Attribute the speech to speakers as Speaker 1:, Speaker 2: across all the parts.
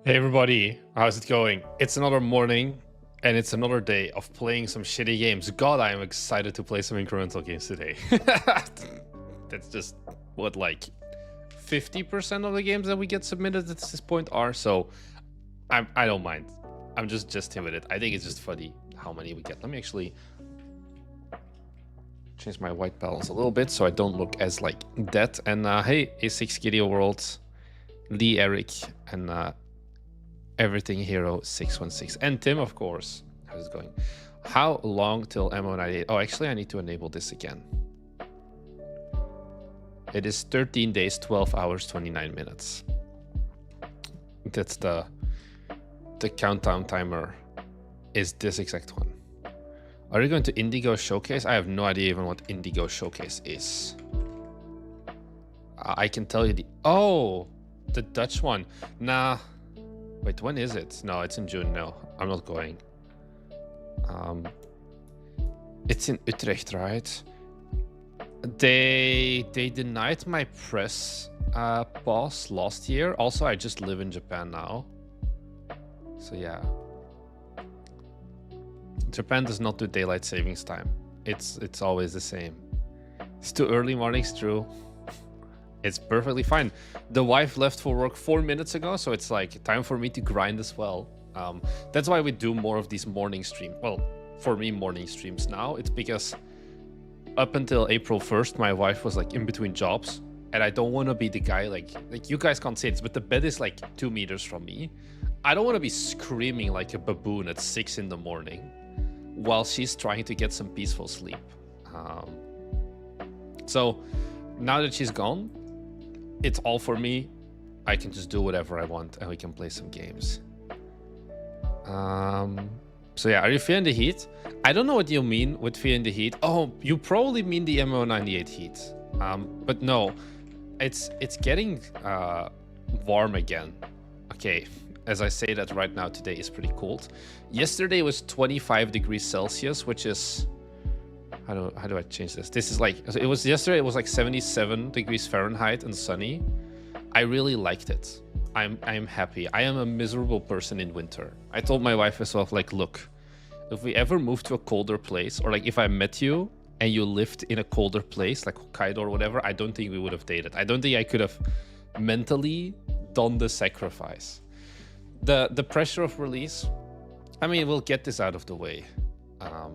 Speaker 1: Hey everybody, how's it going? It's another morning and it's another day of playing some shitty games. God, I am excited to play some incremental games today. That's just what like 50% of the games that we get submitted at this point are, so I don't mind. I'm just him with it. I think it's just funny how many we get. Let me actually change my white balance a little bit so I don't look as like dead. And hey, A6 Gideon World, Lee Eric, and Everything Hero 616, and Tim, of course. How's it going? How long till MO98? Oh, actually, I need to enable this again. It is 13 days, 12 hours, 29 minutes. That's the countdown timer. Is this exact one? Are you going to Indigo Showcase? I have no idea even what Indigo Showcase is. I can tell you the Dutch one. Nah. Wait, when is it? No, it's in June. No, I'm not going. It's in Utrecht, right? They denied my press pass last year. Also, I just live in Japan now. So yeah. Japan does not do daylight savings time. It's always the same. It's too early mornings, true. It's perfectly fine. The wife left for work 4 minutes ago, so it's like time for me to grind as well. That's why we do more of these morning streams. Well, for me, morning streams now. It's because up until April 1st, my wife was like in between jobs, and I don't want to be the guy like you guys can't see this, but the bed is like 2 meters from me. I don't want to be screaming like a baboon at 6 in the morning while she's trying to get some peaceful sleep. So now that she's gone, it's all for me. I can just do whatever I want and we can play some games. So yeah, are you feeling the heat? I don't know what you mean with feeling the heat. Oh, you probably mean the MO98 heat. But no, it's getting warm again. Okay, as I say that right now, today is pretty cold. Yesterday was 25 degrees Celsius, which is... How do I change this? This is like, it was yesterday, it was like 77 degrees Fahrenheit and sunny. I really liked it. I'm happy. I am a miserable person in winter. I told my wife as well, like, look, if we ever move to a colder place, or like if I met you and you lived in a colder place, like Hokkaido or whatever, I don't think we would have dated. I don't think I could have mentally done the sacrifice. The pressure of release, I mean, we'll get this out of the way, I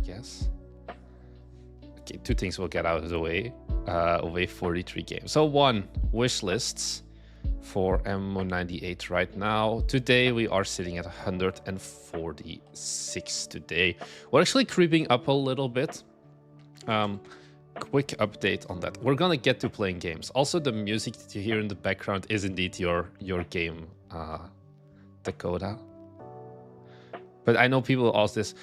Speaker 1: guess. Okay, 2 things we'll get out of the way of a 43 game. So 1, wish lists for MO98 right now. Today we are sitting at 146 today. We're actually creeping up a little bit. Quick update on that. We're gonna get to playing games. Also, the music that you hear in the background is indeed your game, Dakota. But I know people ask this.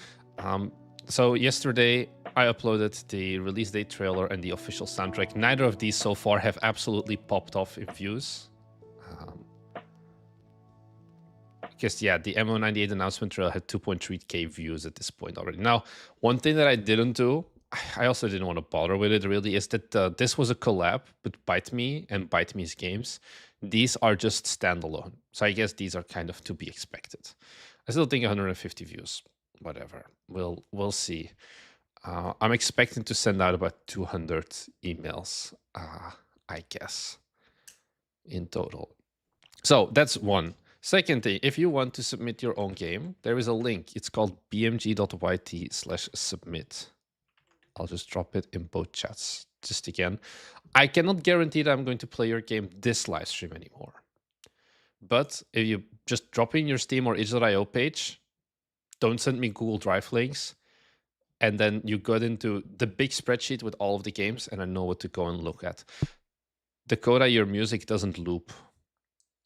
Speaker 1: So yesterday I uploaded the release date trailer and the official soundtrack. Neither of these so far have absolutely popped off in views. Because yeah, the MO98 announcement trailer had 2.3k views at this point already. Now, one thing that I didn't do, I also didn't want to bother with it really, is that this was a collab with Bite Me and Bite Me's games. These are just standalone. So I guess these are kind of to be expected. I still think 150 views. Whatever. We'll see. I'm expecting to send out about 200 emails, I guess, in total. So that's one. Second thing, if you want to submit your own game, there is a link. It's called bmg.yt/submit. I'll just drop it in both chats. Just again, I cannot guarantee that I'm going to play your game this live stream anymore. But if you just drop in your Steam or itch.io page, don't send me Google Drive links, and then you got into the big spreadsheet with all of the games, and I know what to go and look at. Dakota, your music doesn't loop.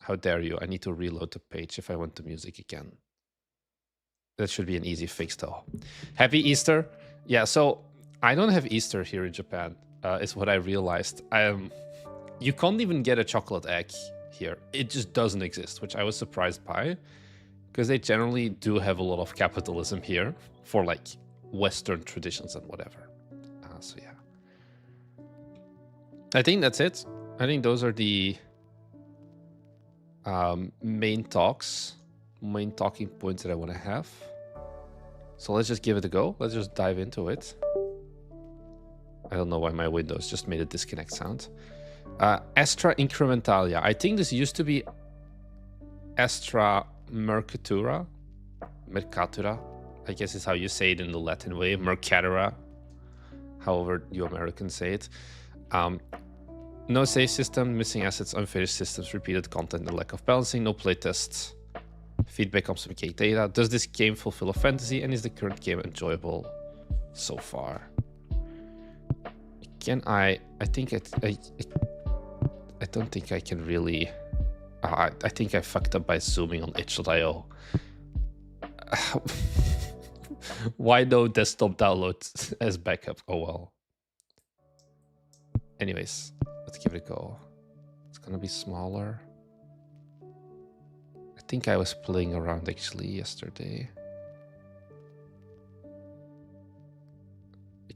Speaker 1: How dare you? I need to reload the page if I want the music again. That should be an easy fix, though. Happy Easter. Yeah, so I don't have Easter here in Japan, is what I realized. You can't even get a chocolate egg here. It just doesn't exist, which I was surprised by, because they generally do have a lot of capitalism here for like Western traditions and whatever. So yeah, I think that's it. I think those are the main talking points that I want to have. So let's just give it a go. Let's just dive into it. I don't know why my Windows just made a disconnect sound. Astra Incrementalia. I think this used to be Astra Mercatura. Mercatura, I guess is how you say it in the Latin way. Mercatura, however you Americans say it. No save system, missing assets, unfinished systems, repeated content, and lack of balancing, no playtests. Feedback on some game data. Does this game fulfill a fantasy, and is the current game enjoyable so far? Can I think I don't think I can really... I think I fucked up by zooming on itch.io. Why no desktop download as backup? Oh well. Anyways, let's give it a go. It's gonna be smaller. I think I was playing around actually yesterday.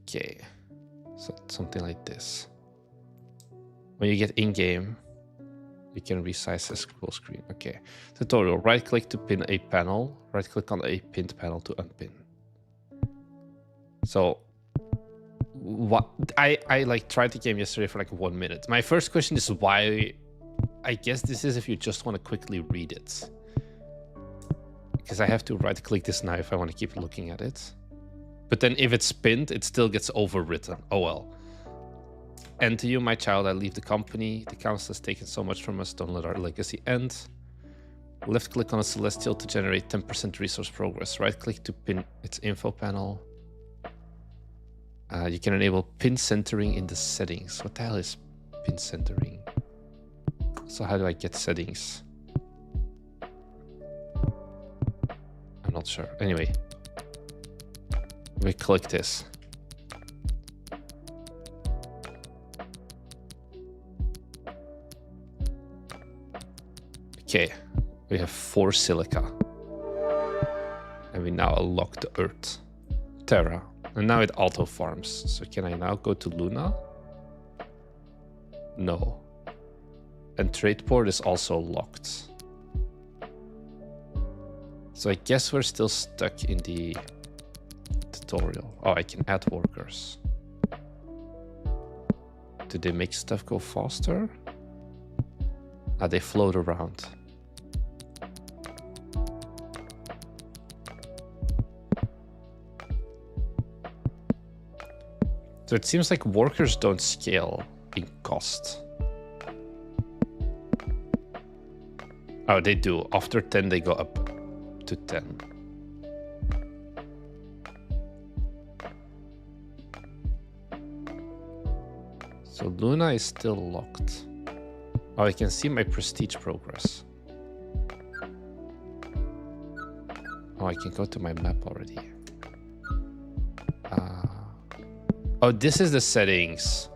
Speaker 1: Okay, so something like this. When you get in-game, you can resize the full screen. Okay, tutorial. Right-click to pin a panel. Right-click on a pinned panel to unpin. So, what I like tried the game yesterday for like 1 minute. My first question is why. I guess this is if you just want to quickly read it, because I have to right-click this now if I want to keep looking at it. But then if it's pinned, it still gets overwritten. Oh well. And to you, my child, I leave the company. The council has taken so much from us. Don't let our legacy end. Left click on a celestial to generate 10% resource progress. Right click to pin its info panel. You can enable pin centering in the settings. What the hell is pin centering? So how do I get settings? I'm not sure. Anyway, we click this. Okay, we have 4 silica. And we now unlock the Earth, Terra. And now it auto farms. So can I now go to Luna? No. And Tradeport is also locked. So I guess we're still stuck in the tutorial. Oh, I can add workers. Do they make stuff go faster? Ah, they float around. So it seems like workers don't scale in cost. Oh, they do. After 10, they go up to 10. So Luna is still locked. Oh, I can see my prestige progress. Oh, I can go to my map already. Oh, this is the settings.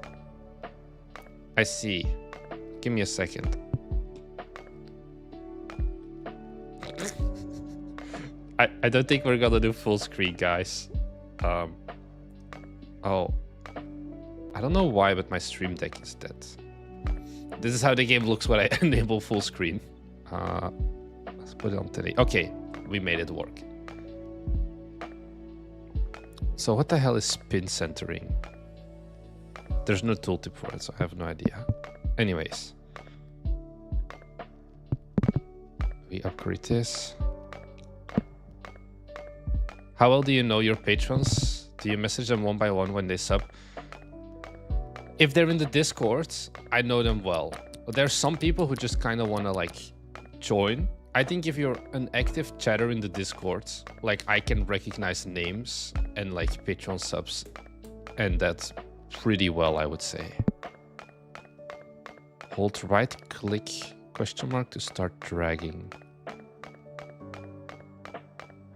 Speaker 1: I see. Give me a second. I don't think we're gonna do full screen, guys. Oh. I don't know why, but my stream deck is dead. This is how the game looks when I enable full screen. Let's put it on today. Okay, we made it work. So what the hell is pin centering? There's no tooltip for it, so I have no idea. Anyways. We upgrade this. How well do you know your patrons? Do you message them one by one when they sub? If they're in the Discord, I know them well. But there's some people who just kind of want to like join. I think if you're an active chatter in the Discord, like I can recognize names and like Patreon subs, and that's pretty well, I would say. Hold right click question mark to start dragging.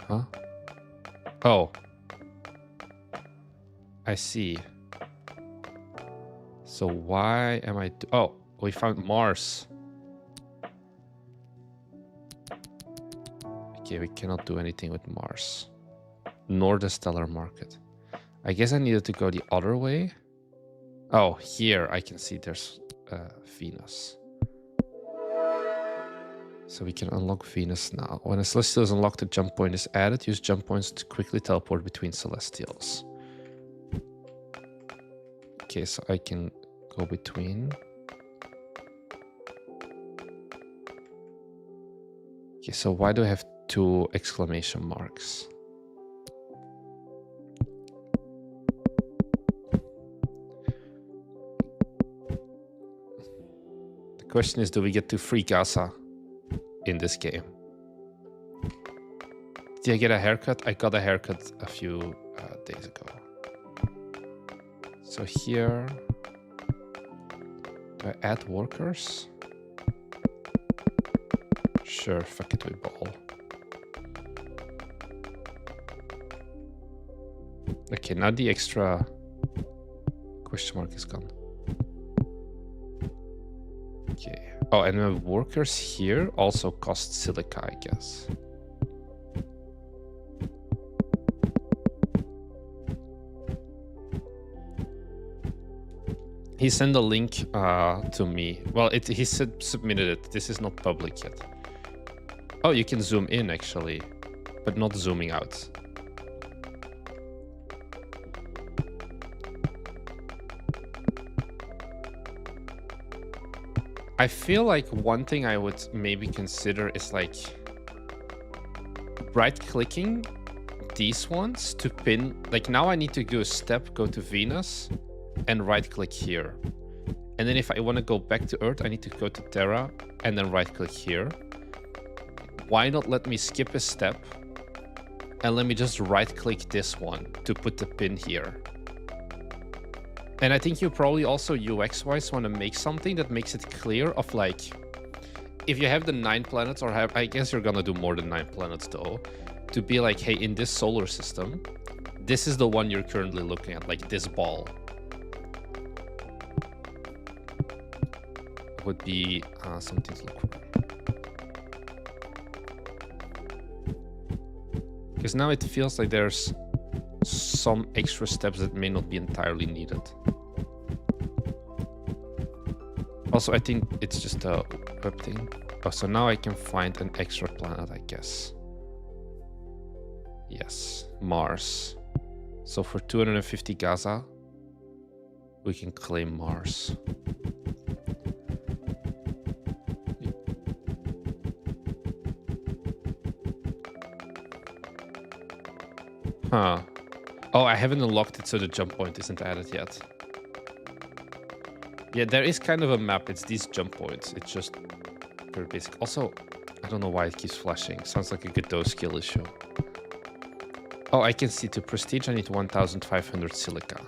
Speaker 1: Huh? Oh. I see. So why am I... Oh, we found Mars. Okay, we cannot do anything with Mars. Nor the stellar market. I guess I needed to go the other way. Oh, here I can see there's Venus. So we can unlock Venus now. When a celestial is unlocked, a jump point is added. Use jump points to quickly teleport between celestials. Okay, so I can go between. Okay, so why do I have 2 exclamation marks? The question is, do we get to free Gaza in this game? Did I get a haircut? I got a haircut a few days ago. So here, do I add workers? Sure, fuck it, we ball. Okay, now the extra question mark is gone. Okay. Oh, and the workers here also cost silica, I guess. He sent a link to me. Well, he submitted it. This is not public yet. Oh, you can zoom in actually, but not zooming out. I feel like one thing I would maybe consider is like right-clicking these ones to pin. Like now I need to do a step, go to Venus, and right-click here. And then if I want to go back to Earth, I need to go to Terra and then right-click here. Why not let me skip a step and let me just right-click this one to put the pin here? And I think you probably also UX-wise want to make something that makes it clear of like, if you have the 9 planets, or I guess you're gonna do more than 9 planets though, to be like, hey, in this solar system, this is the one you're currently looking at, like this ball. Would be something to look for. Because now it feels like there's some extra steps that may not be entirely needed. Also, I think it's just a web thing. Oh, so now I can find an extra planet, I guess. Yes, Mars. So for 250 Gaza, we can claim Mars. Huh. Oh, I haven't unlocked it, so the jump point isn't added yet. Yeah, there is kind of a map. It's these jump points. It's just very basic. Also, I don't know why it keeps flashing. Sounds like a Godot skill issue. Oh, I can see to prestige I need 1,500 silica.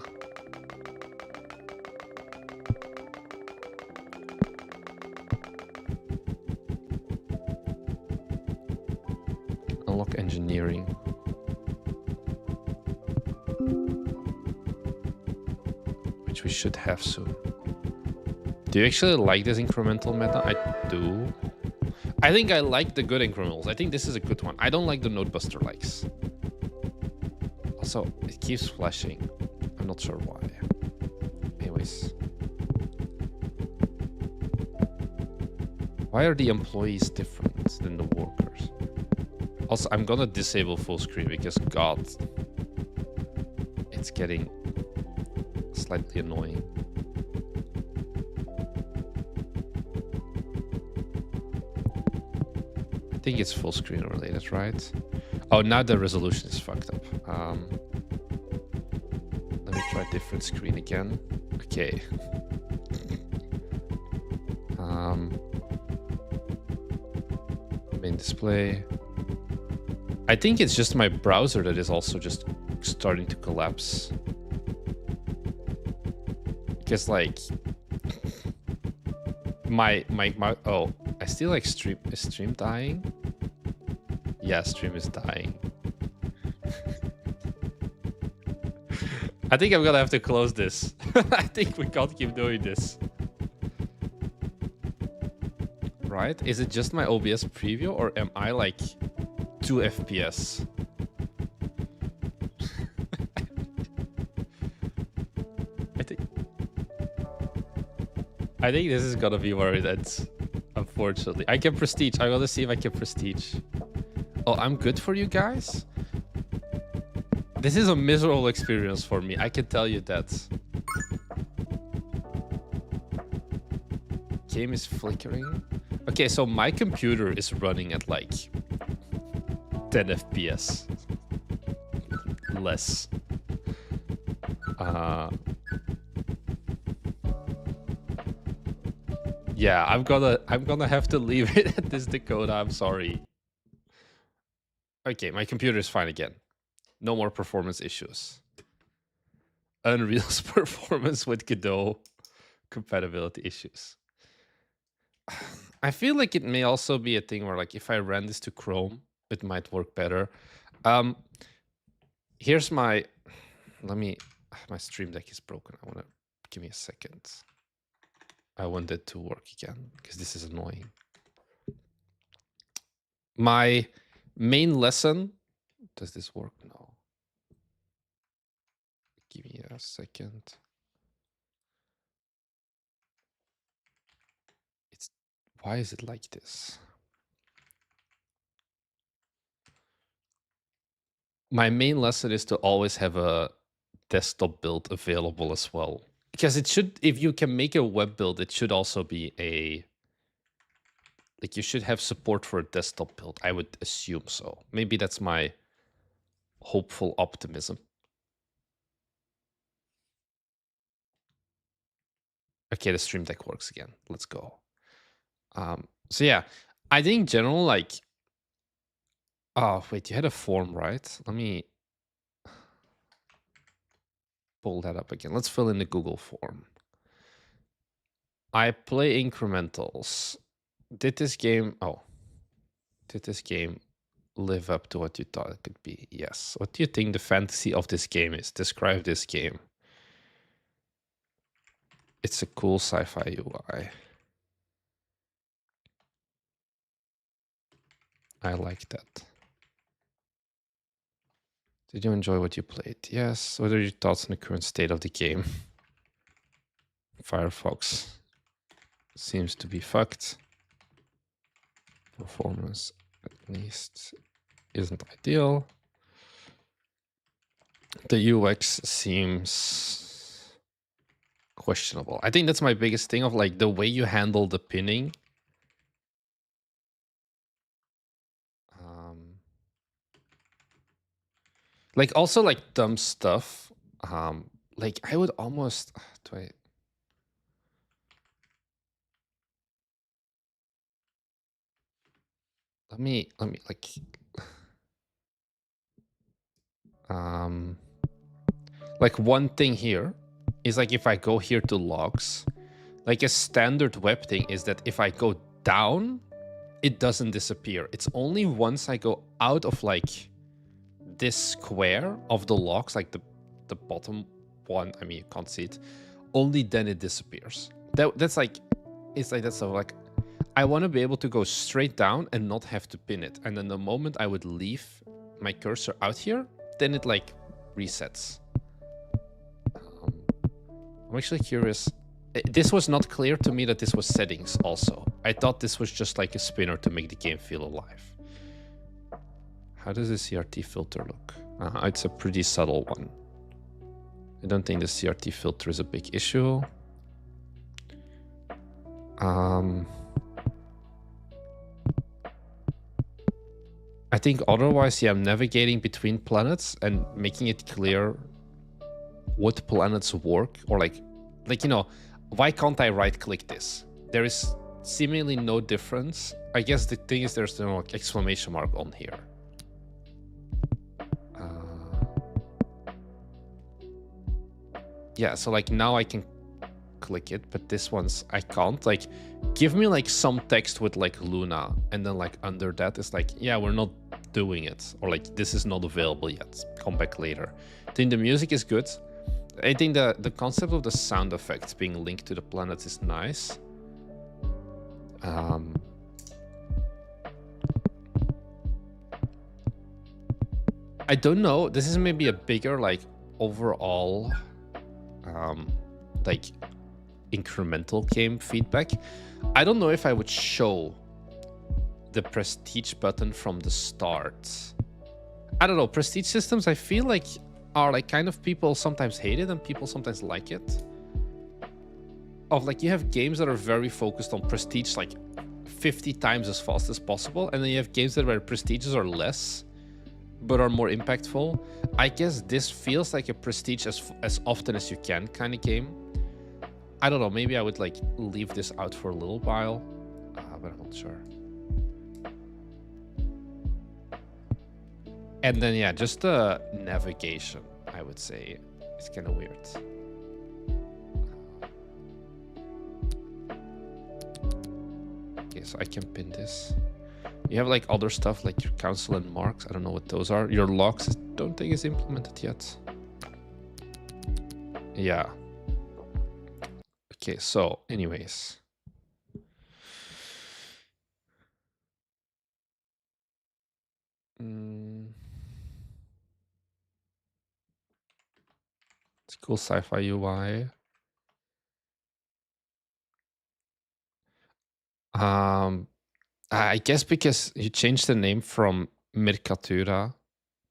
Speaker 1: Unlock engineering. Which we should have soon. Do you actually like this incremental meta? I do. I think I like the good incrementals. I think this is a good one. I don't like the Nodebuster likes. Also, it keeps flashing. I'm not sure why. Anyways. Why are the employees different than the workers? Also, I'm gonna disable full screen because, God, it's getting slightly annoying. I think it's full screen related, right? Oh, now the resolution is fucked up. Let me try different screen again. Okay. Main display. I think it's just my browser that is also just starting to collapse. Because like my oh, I still like stream. Is stream dying? Yeah, stream is dying. I think I'm gonna have to close this. I think we can't keep doing this. Right? Is it just my OBS preview or am I like 2 FPS? I think this is gonna be where it ends, Unfortunately. I can prestige. I want to see if I can prestige. Oh, I'm good for you guys? This is a miserable experience for me. I can tell you that. Game is flickering. Okay, so my computer is running at like 10 FPS. Less. Yeah, I'm gonna have to leave it at this Dakota. I'm sorry. Okay, my computer is fine again. No more performance issues. Unreal's performance with Godot compatibility issues. I feel like it may also be a thing where, like, if I ran this to Chrome, it might work better. Here's my. My Stream Deck is broken. I wanna give me a second. I want it to work again because this is annoying. My main lesson. Does this work? No. Give me a second. Why is it like this? My main lesson is to always have a desktop build available as well. Because it should, if you can make a web build, it should also be a, like, you should have support for a desktop build. I would assume so. Maybe that's my hopeful optimism. Okay, the Stream Deck works again. Let's go. So yeah, I think in general, like, oh, wait, you had a form, right? Let me pull that up again. Let's fill in the Google form. I play incrementals. Did this game live up to what you thought it could be? Yes. What do you think the fantasy of this game is? Describe this game. It's a cool sci-fi UI. I like that. Did you enjoy what you played? Yes. What are your thoughts on the current state of the game? Firefox seems to be fucked. Performance, at least, isn't ideal. The UX seems questionable. I think that's my biggest thing of, like, the way you handle the pinning. Like, also, like, dumb stuff. Like, I would almost let me like like, one thing here is, like, if I go here to logs, like, a standard web thing is that if I go down, it doesn't disappear. It's only once I go out of, like, this square of the logs, like the bottom one, I mean, you can't see it, only then it disappears. That's like, it's like, that's so, like, I want to be able to go straight down and not have to pin it. And then the moment I would leave my cursor out here, then it, like, resets. I'm actually curious. This was not clear to me that this was settings also. I thought this was just like a spinner to make the game feel alive. How does the CRT filter look? It's a pretty subtle one. I don't think the CRT filter is a big issue. I think otherwise, yeah, I'm navigating between planets and making it clear what planets work, or like, you know, why can't I right click this? There is seemingly no difference. I guess the thing is there's no, like, exclamation mark on here. Yeah, so, like, now I can click it, but this one's I can't. Like, give me, like, some text with, like, Luna, and then, like, under that is like, yeah, we're not doing it, or like, this is not available yet, come back later. I think the music is good. I think the concept of the sound effects being linked to the planets is nice. I don't know, this is maybe a bigger, like, overall like, incremental game feedback. I don't know if I would show the prestige button from the start. I don't know, prestige systems I feel like are like kind of people sometimes hate it and people sometimes like it. Of like you have games that are very focused on prestige like 50 times as fast as possible, and then you have games that where prestiges are less but are more impactful. I guess this feels like a prestige as often as you can kind of game. I don't know, maybe I would like leave this out for a little while, but I'm not sure. And then yeah, just the navigation, I would say, is kind of weird. Okay, so I can pin this. You have like other stuff like your council and marks. I don't know what those are. Your logs, I don't think is implemented yet. Yeah. Okay, so anyways. It's cool sci-fi UI. I guess because you changed the name from Mercatura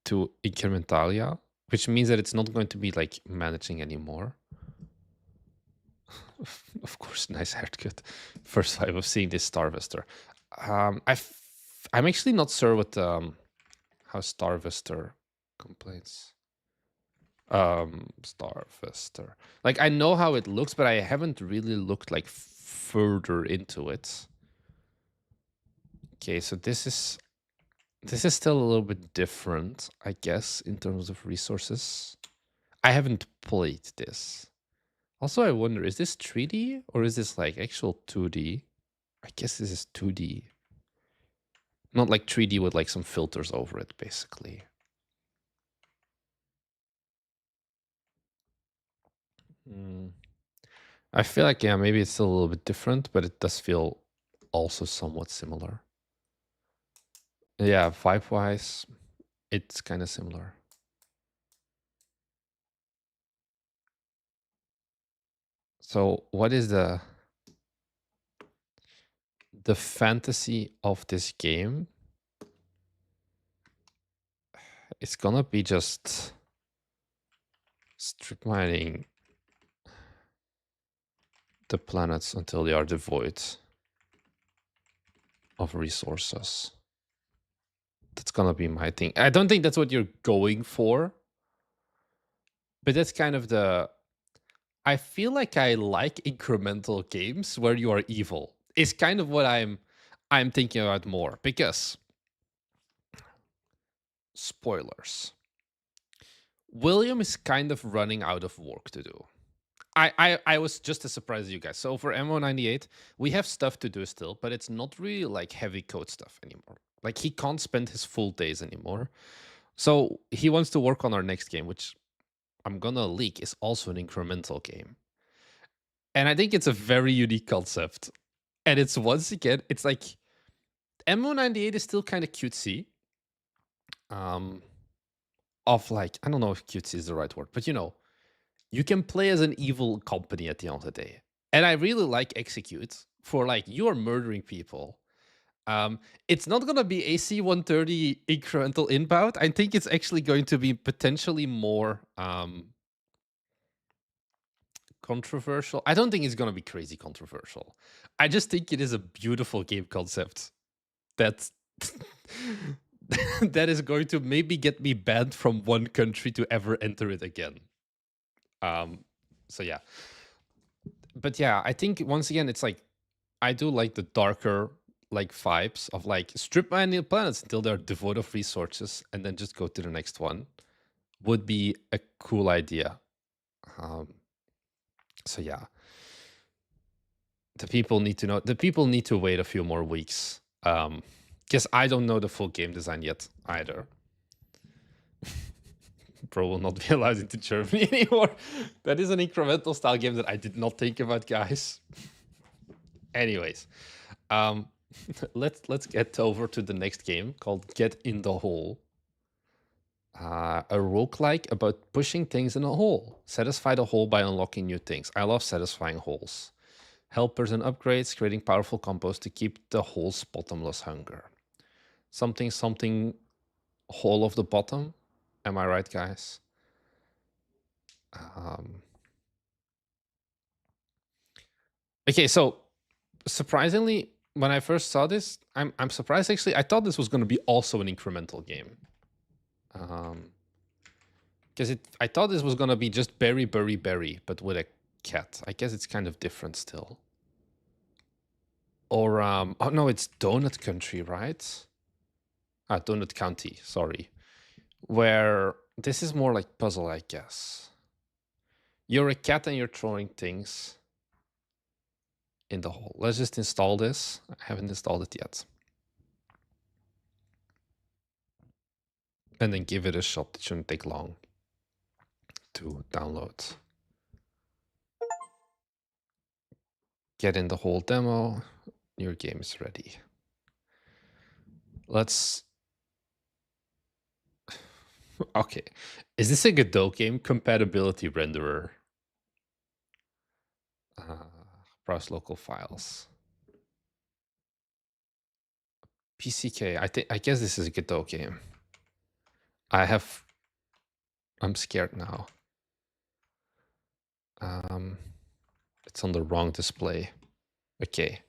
Speaker 1: to Incrementalia, which means that it's not going to be like managing anymore. Of course, nice haircut. First time of seeing this Starvester. I'm actually not sure what how Starvester complains. Starvester. Like I know how it looks, but I haven't really looked like further into it. Okay, so this is still a little bit different, I guess, in terms of resources. I haven't played this. Also, I wonder, is this 3D or is this like actual 2D? I guess this is 2D. Not like 3D with like some filters over it, basically. I feel like, yeah, maybe it's still a little bit different, but it does feel also somewhat similar. Yeah, vibe-wise, it's kind of similar. So what is the fantasy of this game? It's gonna be just strip mining the planets until they are devoid of resources. That's gonna be my thing. I don't think that's what you're going for, but that's kind of the... I feel like I like incremental games where you are evil. It's kind of what I'm thinking about more, because spoilers. William is kind of running out of work to do. I was just as surprised as you guys. So for MO98, we have stuff to do still, but it's not really like heavy code stuff anymore. Like he can't spend his full days anymore. So he wants to work on our next game, which I'm gonna leak is also an incremental game. And I think it's a very unique concept. And it's once again, it's like MO98 is still kind of cutesy. Of like, I don't know if cutesy is the right word, but you know, you can play as an evil company at the end of the day. And I really like Execute for like, you're murdering people. It's not going to be AC-130 incremental inbound. I think it's actually going to be potentially more controversial. I don't think it's going to be crazy controversial. I just think it is a beautiful game concept that that is going to maybe get me banned from one country to ever enter it again. So yeah. But yeah, I think once again, it's like, I do like the darker like vibes of like strip mining planets until they're devoid of resources and then just go to the next one would be a cool idea. So yeah, the people need to know. The people need to wait a few more weeks, because I don't know the full game design yet either. Pro will not be allowed into Germany anymore. That is an incremental style game that I did not think about, guys. Anyways, let's get over to the next game called Get in the Hole. A roguelike about pushing things in a hole. Satisfy the hole by unlocking new things. I love satisfying holes. Helpers and upgrades, creating powerful combos to keep the hole's bottomless hunger. Something, hole of the bottom. Am I right, guys? Okay, so surprisingly, when I first saw this, I'm surprised actually. I thought this was going to be also an incremental game. Because I thought this was going to be just berry, but with a cat. I guess it's kind of different still. Or, oh no, it's Donut Country, right? Donut County, sorry. Where this is more like puzzle, I guess. You're a cat and you're throwing things in the hole. Let's just install this. I haven't installed it yet. And then give it a shot. It shouldn't take long to download. Get in the whole demo. Your game is ready. Let's... Okay. Is this a Godot game? Compatibility renderer. Browse local files. PCK. I guess this is a Godot game. I'm scared now. It's on the wrong display. Okay.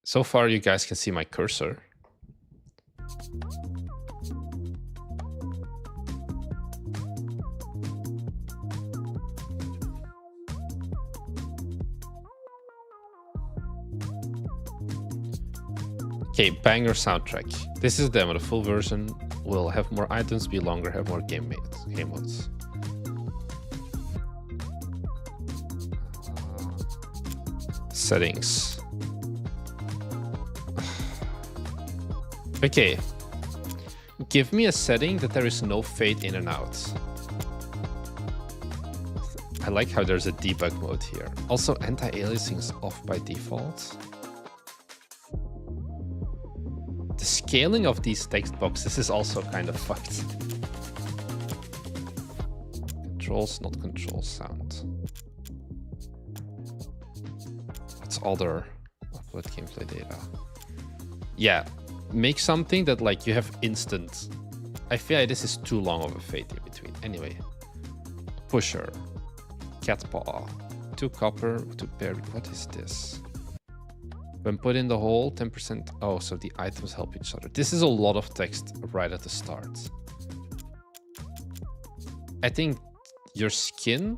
Speaker 1: So far, you guys can see my cursor. Okay, banger soundtrack. This is the demo. The full version will have more items, be longer, have more game modes. Settings. Okay. Give me a setting that there is no fade in and out. I like how there's a debug mode here. Also, anti-aliasing is off by default. The scaling of these text boxes is also kind of fucked. Controls, not control sound. What's other? Upload gameplay data. Yeah, make something that like you have instant. I feel like this is too long of a fade in between. Anyway, pusher, cat paw, 2 copper, 2 berry. What is this? When put in the hole, 10%. Oh, so the items help each other. This is a lot of text right at the start. I think your skin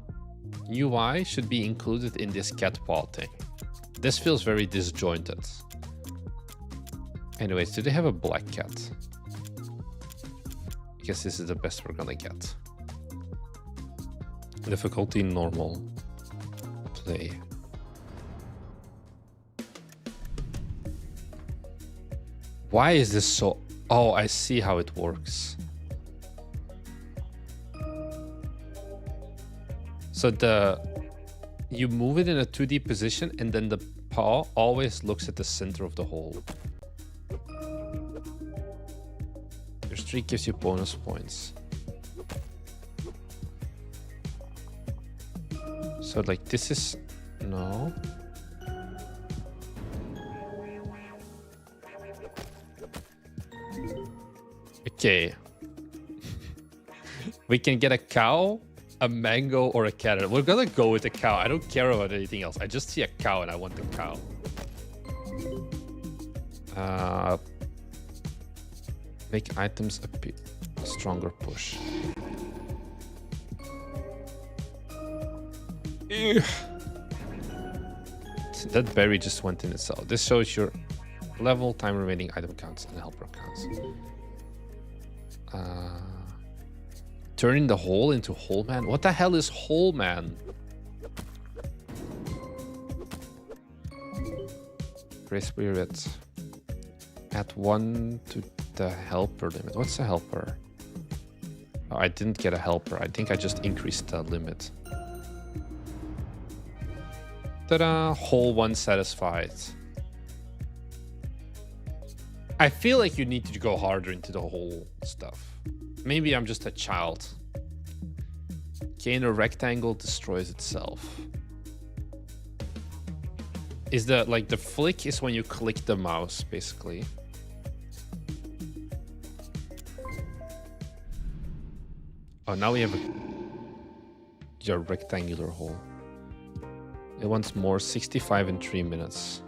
Speaker 1: UI should be included in this cat paw thing. This feels very disjointed. Anyways, do they have a black cat? I guess this is the best we're gonna get. Difficulty normal. Play. Why is this so... Oh, I see how it works. So you move it in a 2D position and then the paw always looks at the center of the hole. Your streak gives you bonus points. So like this is... No. Okay. We can get a cow, a mango, or a cat. We're gonna go with the cow. I don't care about anything else. I just see a cow and I want the cow. Make items appear. Stronger push. Ew. That berry just went in itself. This shows your level, time remaining, item counts, and helper counts. Turning the hole into hole man. What the hell is hole man? Grace spirit. Add 1 to the helper limit. What's the helper? Oh, I didn't get a helper. I think I just increased the limit. Ta-da! Hole 1 satisfied. I feel like you need to go harder into the whole stuff. Maybe I'm just a child. Gain a rectangle destroys itself. Is the like the flick is when you click the mouse, basically. Oh, now we have your rectangular hole. It wants more 65 in 3 minutes.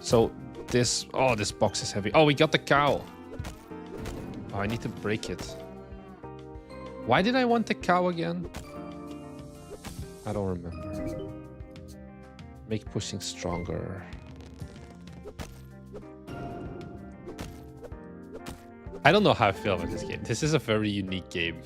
Speaker 1: So this, oh, this box is heavy. Oh, we got the cow. Oh, I need to break it. Why did I want the cow again? I don't remember. Make pushing stronger. I don't know how I feel about this game. This is a very unique game.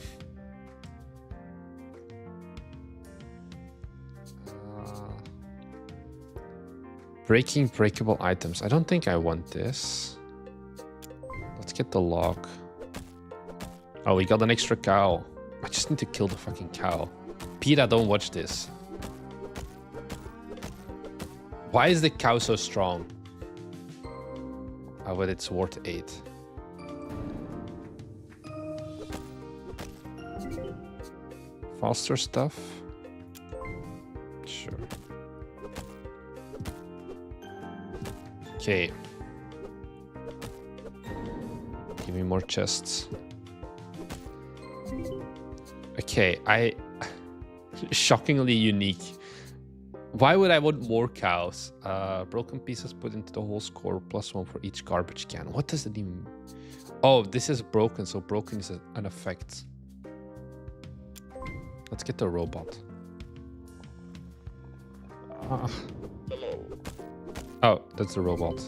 Speaker 1: Breaking breakable items. I don't think I want this. Let's get the log. Oh, we got an extra cow. I just need to kill the fucking cow. Peter, don't watch this. Why is the cow so strong? Oh, but it's worth 8. Faster stuff? Sure. Okay. Give me more chests. Okay, shockingly unique. Why would I want more cows? Broken pieces put into the whole score, +1 for each garbage can. What does it even... Oh, this is broken, so broken is an effect. Let's get the robot. Oh, that's the robot.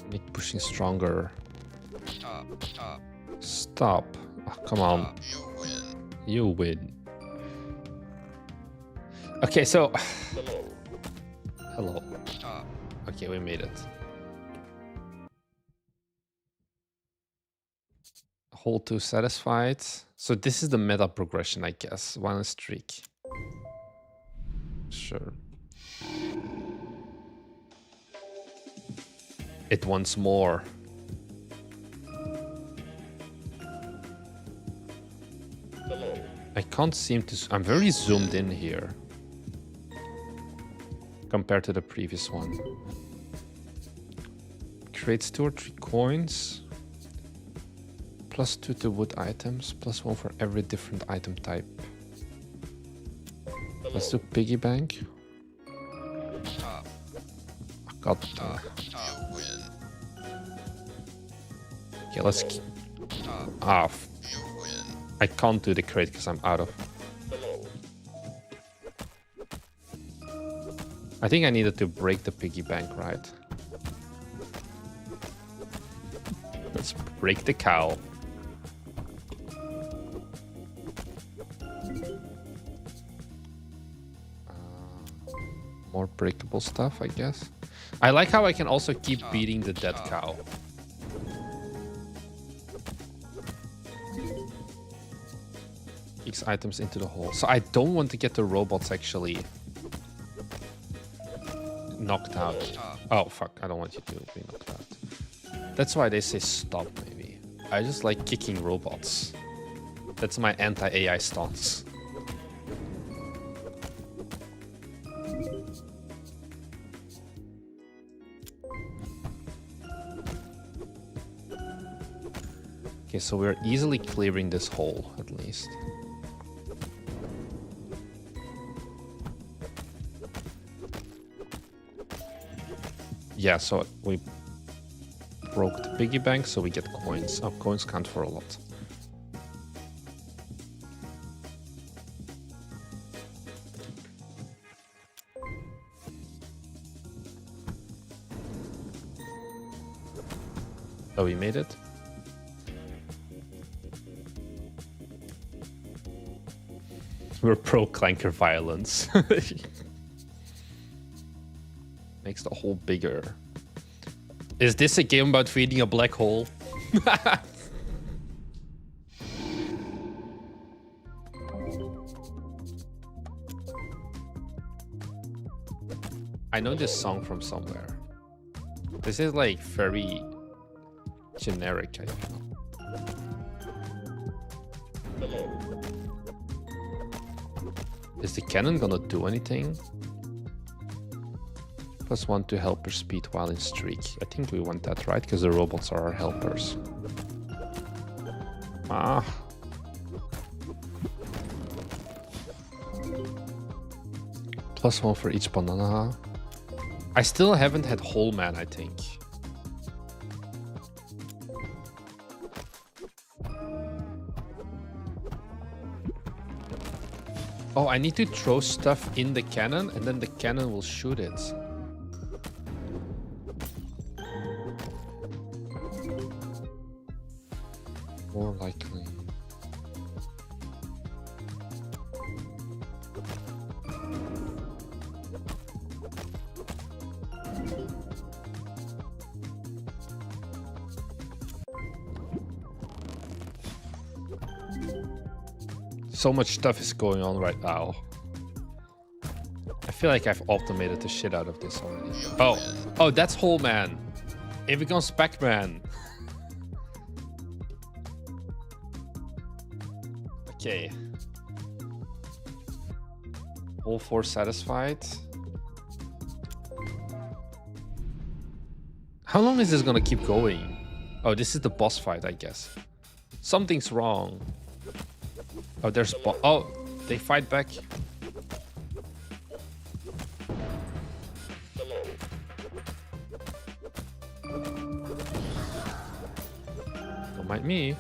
Speaker 1: Make pushing stronger. Stop. Oh, come on. You win. Okay, so... Hello. Okay, we made it. Hole 2 satisfied. So this is the meta progression, I guess. 1 streak. Sure. It wants more. I can't seem to... I'm very zoomed in here. Compared to the previous one. Creates 2 or 3 coins. +2 to wood items. +1 for every different item type. Let's do piggy bank. God. Okay, let's... Ah, I can't do the crate because I'm out of... I think I needed to break the piggy bank, right? Let's break the cow. More breakable stuff, I guess. I like how I can also keep beating the dead cow. Kicks items into the hole. So I don't want to get the robots actually knocked out. Oh, fuck. I don't want you to be knocked out. That's why they say stop, maybe. I just like kicking robots. That's my anti-AI stance. Okay, so we're easily clearing this hole, at least. Yeah, so we broke the piggy bank, so we get coins. Oh, coins count for a lot. Oh, we made it? We're pro clanker violence. Makes the hole bigger. Is this a game about feeding a black hole? I know this song from somewhere. This is like very generic, I feel. Is the cannon gonna do anything? +1 to helper speed while in streak. I think we want that, right? Because the robots are our helpers. Ah. +1 for each banana. I still haven't had whole man, I think. Oh, I need to throw stuff in the cannon and then the cannon will shoot it. More likely. So much stuff is going on right now. I feel like I've automated the shit out of this already. Oh, that's whole man. It becomes Pac-Man. Okay. All 4 satisfied. How long is this gonna keep going? Oh, this is the boss fight, I guess. Something's wrong. Oh, there's oh, they fight back. Don't mind me.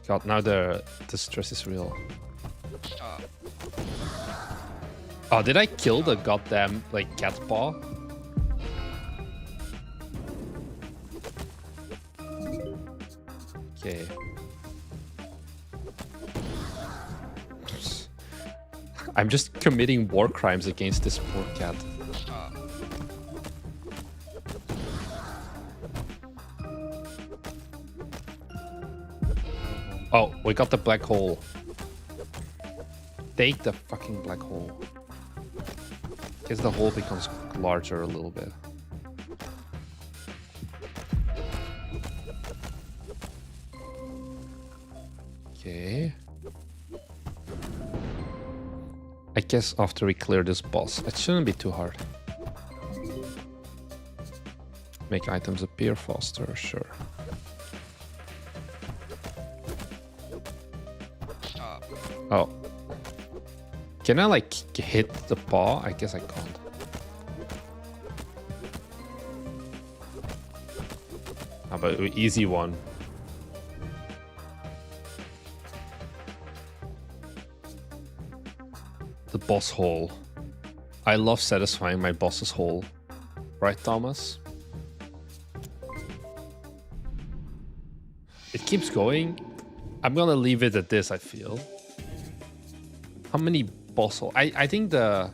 Speaker 1: God, now the stress is real. Oh, did I kill the goddamn like cat paw? Okay. I'm just committing war crimes against this poor cat. Oh, we got the black hole. Take the fucking black hole. Guess the hole becomes larger a little bit. Okay. I guess after we clear this boss, it shouldn't be too hard. Make items appear faster, sure. Oh. Can I like hit the paw? I guess I can't. How about an easy one? The boss hole. I love satisfying my boss's hole. Right, Thomas? It keeps going. I'm gonna leave it at this, I feel. How many boss hole? I think there's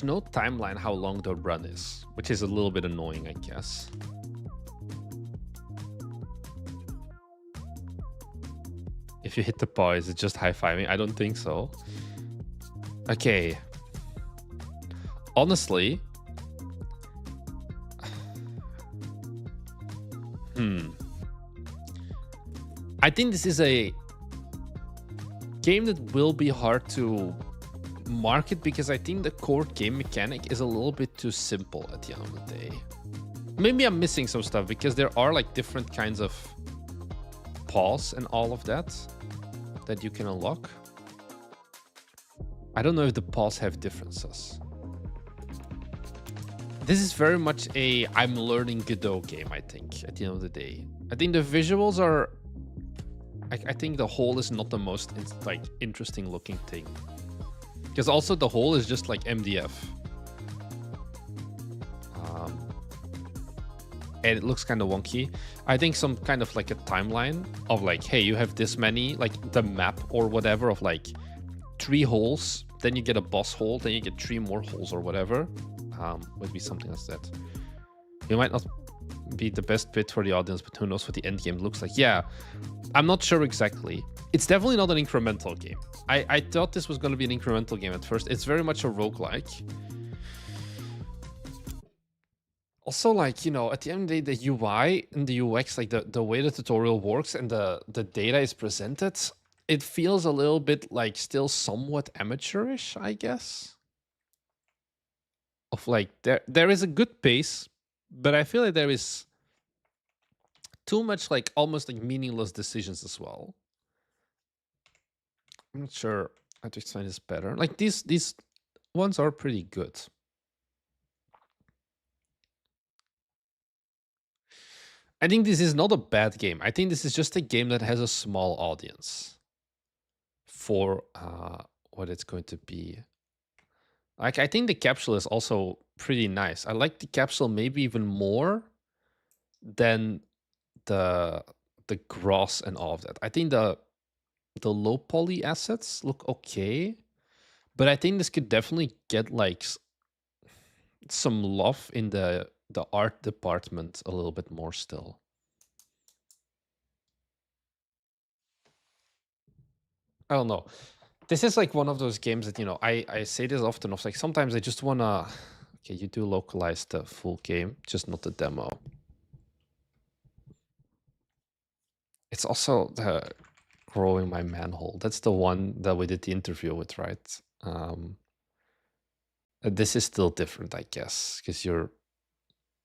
Speaker 1: no timeline how long the run is, which is a little bit annoying, I guess. If you hit the paw, is it just high-fiving? I don't think so. Okay. Honestly. I think this is a game that will be hard to market because I think the core game mechanic is a little bit too simple at the end of the day. Maybe I'm missing some stuff because there are like different kinds of paws and all of that you can unlock. I don't know if the paws have differences. This is very much a I'm learning Godot game, I think, at the end of the day. I think the visuals are... I think the hole is not the most like interesting looking thing. Because also the hole is just like MDF. And it looks kind of wonky. I think some kind of like a timeline of like, hey, you have this many, like the map or whatever of like 3 holes, then you get a boss hole, then you get 3 more holes or whatever. Would be something like that. You might not be the best bit for the audience, but who knows what the end game looks like. Yeah, I'm not sure exactly. It's definitely not an incremental game. I thought this was going to be an incremental game at first. It's very much a roguelike. Also, like, you know, at the end of the day, the UI and the UX, like the way the tutorial works and the data is presented, it feels a little bit like still somewhat amateurish, I guess. Of like, there is a good pace, but I feel like there is too much like almost like meaningless decisions as well. I'm not sure how to explain this better. Like these ones are pretty good. I think this is not a bad game. I think this is just a game that has a small audience for what it's going to be. Like, I think the capsule is also pretty nice. I like the capsule maybe even more than the gross and all of that. I think the low poly assets look okay, but I think this could definitely get like some love in the art department a little bit more still. I don't know. This is like one of those games that, you know, I say this often of like sometimes I just wanna, okay, you do localize the full game, just not the demo. It's also the growing my manhole. That's the one that we did the interview with, right? This is still different, I guess, because you're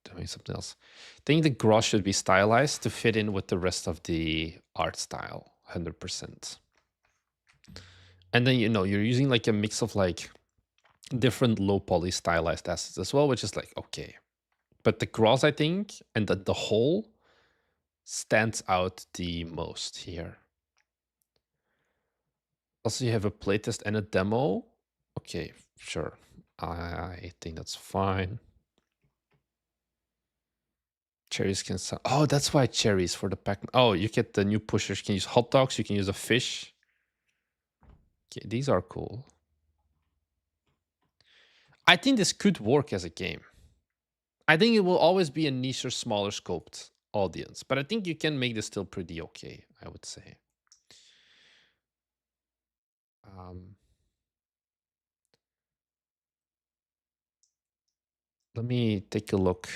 Speaker 1: doing something else. I think the gross should be stylized to fit in with the rest of the art style, 100%. And then, you know, you're using like a mix of like different low poly stylized assets as well, which is like, okay. But the gross, I think, and the whole stands out the most here. Also, you have a playtest and a demo. Okay, sure. I think that's fine. Cherries can sound. Oh, that's why cherries for the pack. Oh, you get the new pushers. You can use hot dogs. You can use a fish. Okay, these are cool. I think this could work as a game. I think it will always be a niche or smaller scoped audience, but I think you can make this still pretty okay, I would say. Let me take a look.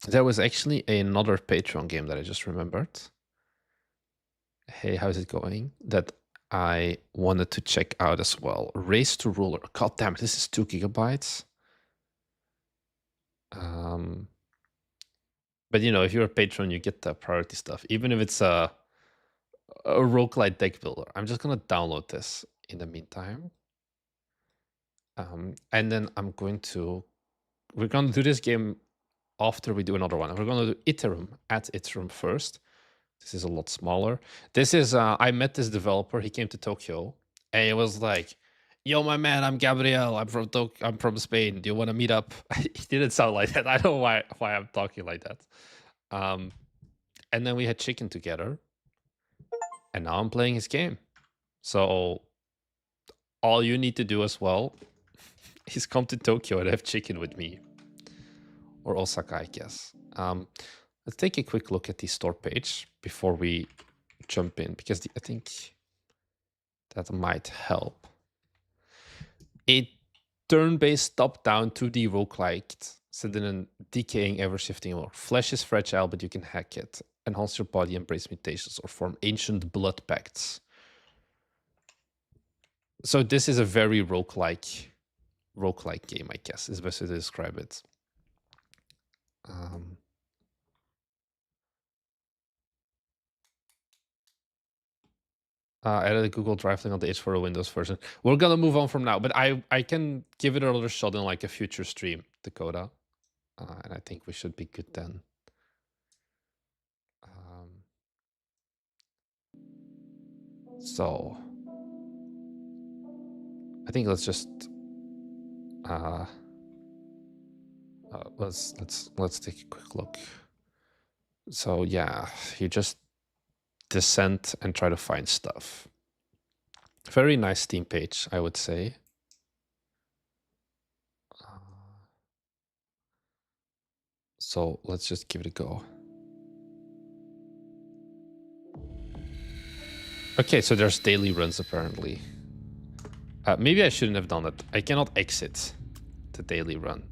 Speaker 1: There was actually another Patreon game that I just remembered. Hey, how's it going? That I wanted to check out as well. Race to Ruler. God damn it, this is 2 gigabytes. But you know, if you're a patron, you get the priority stuff, even if it's a roguelite deck builder. I'm just gonna download this in the meantime. And then we're gonna do this game after we do another one. We're gonna do Iterum first. This is a lot smaller. This is, I met this developer. He came to Tokyo and he was like, yo, my man, I'm Gabriel. I'm from Spain. Do you want to meet up? He didn't sound like that. I don't know why I'm talking like that. And then we had chicken together. And now I'm playing his game. So all you need to do as well is come to Tokyo and have chicken with me. Or Osaka, I guess. Let's take a quick look at the store page before we jump in, because I think that might help. A turn-based top-down 2D roguelike set in a decaying, ever-shifting world. Flesh is fragile, but you can hack it. Enhance your body, embrace mutations, or form ancient blood pacts. So this is a very roguelike game, I guess, is the best way to describe it. Added a Google Drive link on the itch for a Windows version. We're gonna move on from now, but I can give it another shot in like a future stream, Dakota. And I think we should be good then. So I think let's just let's take a quick look. So yeah, you just descend and try to find stuff. Very nice Steam page, I would say. So let's just give it a go. Okay, so there's daily runs apparently. Maybe I shouldn't have done it. I cannot exit the daily run.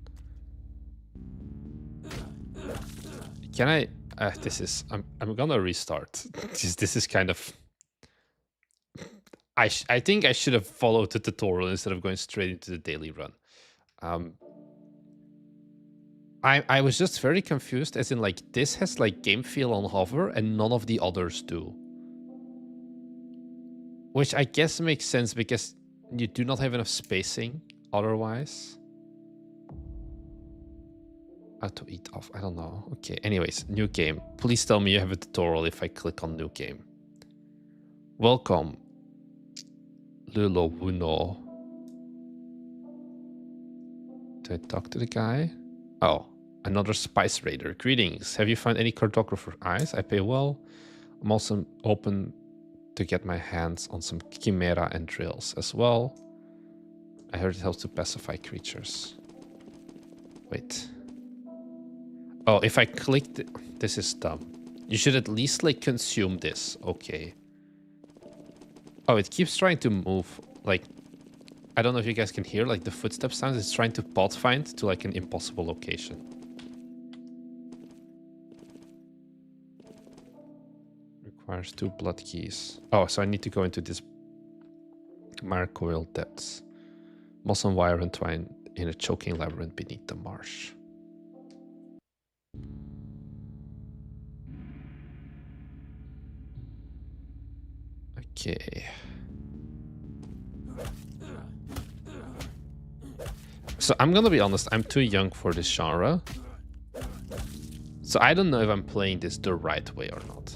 Speaker 1: Can I? I'm gonna restart. This is kind of. I think I should have followed the tutorial instead of going straight into the daily run. I was just very confused, as in like this has like game feel on hover and none of the others do. Which I guess makes sense because you do not have enough spacing otherwise. How to eat off, I don't know. Okay, anyways, new game. Please tell me you have a tutorial if I click on new game. Welcome, Lulo Wuno. Do I talk to the guy? Oh, another spice raider. Greetings. Have you found any cartographer eyes? I pay well. I'm also open to get my hands on some chimera and drills as well. I heard it helps to pacify creatures. Wait. Oh, if I click... This is dumb. You should at least, like, consume this. Okay. Oh, it keeps trying to move. Like, I don't know if you guys can hear, like, the footstep sounds. It's trying to pathfind to, like, an impossible location. Requires 2 blood keys. Oh, so I need to go into this Marcoil depths. Moss and wire entwined in a choking labyrinth beneath the marsh. Okay. So I'm gonna be honest, I'm too young for this genre. So I don't know if I'm playing this the right way or not.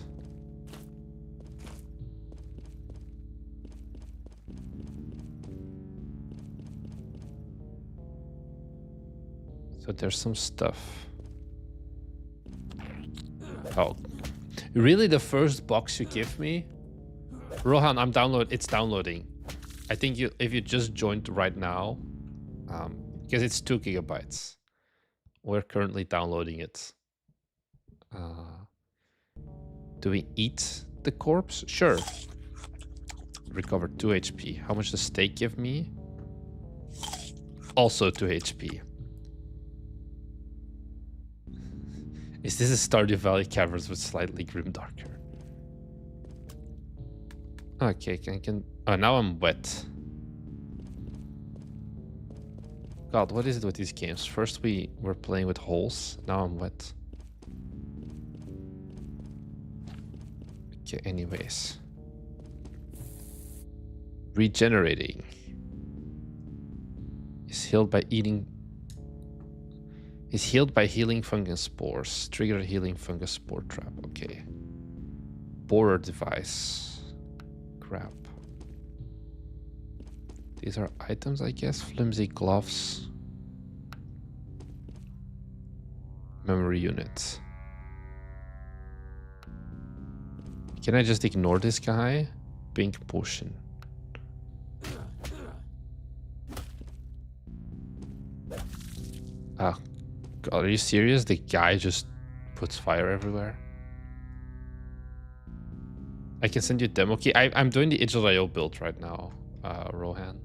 Speaker 1: So there's some stuff. Oh. Really, the first box you give me? Rohan, it's downloading. I think if you just joined right now, because it's 2 gigabytes. We're currently downloading it. Do we eat the corpse? Sure. Recover 2 HP. How much does steak give me? Also 2 HP. Is this a Stardew Valley Caverns with slightly grimdarker? Okay, oh, now I'm wet. God, what is it with these games? First we were playing with holes, now I'm wet. Okay, anyways. Regenerating. Is healed by eating... Is healed by healing fungus spores. Trigger a healing fungus spore trap. Okay. Borer device. Crap. These are items, I guess. Flimsy gloves. Memory unit. Can I just ignore this guy? Pink potion. Ah, God, are you serious? The guy just puts fire everywhere. I can send you a demo key. I'm doing the itch.io build right now, Rohan.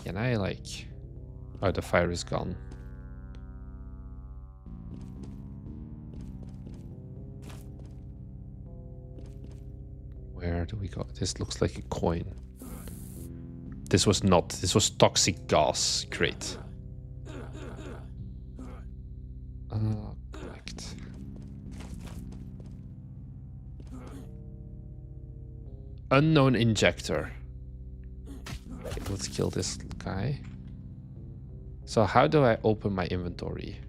Speaker 1: Can I, like... Oh, the fire is gone. Where do we go? This looks like a coin. This was not. This was toxic gas. Great. Correct. Unknown injector. Okay, let's kill this guy. So how do I open my inventory?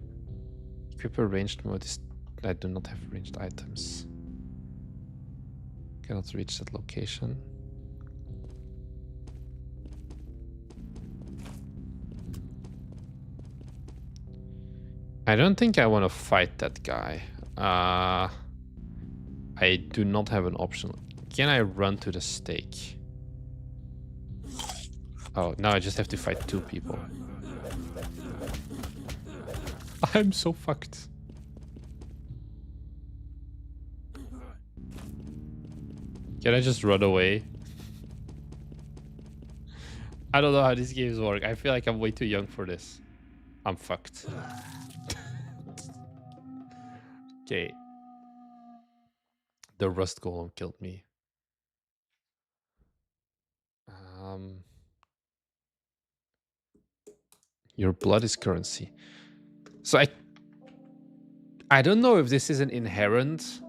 Speaker 1: Equip a ranged mode is... I do not have ranged items. Cannot reach that location. I don't think I want to fight that guy. I do not have an option. Can I run to the stake? Oh, now I just have to fight 2 people. I'm so fucked. Can I just run away? I don't know how these games work. I feel like I'm way too young for this. I'm fucked. Okay. The rust golem killed me. Your blood is currency. So I don't know if this is an inherent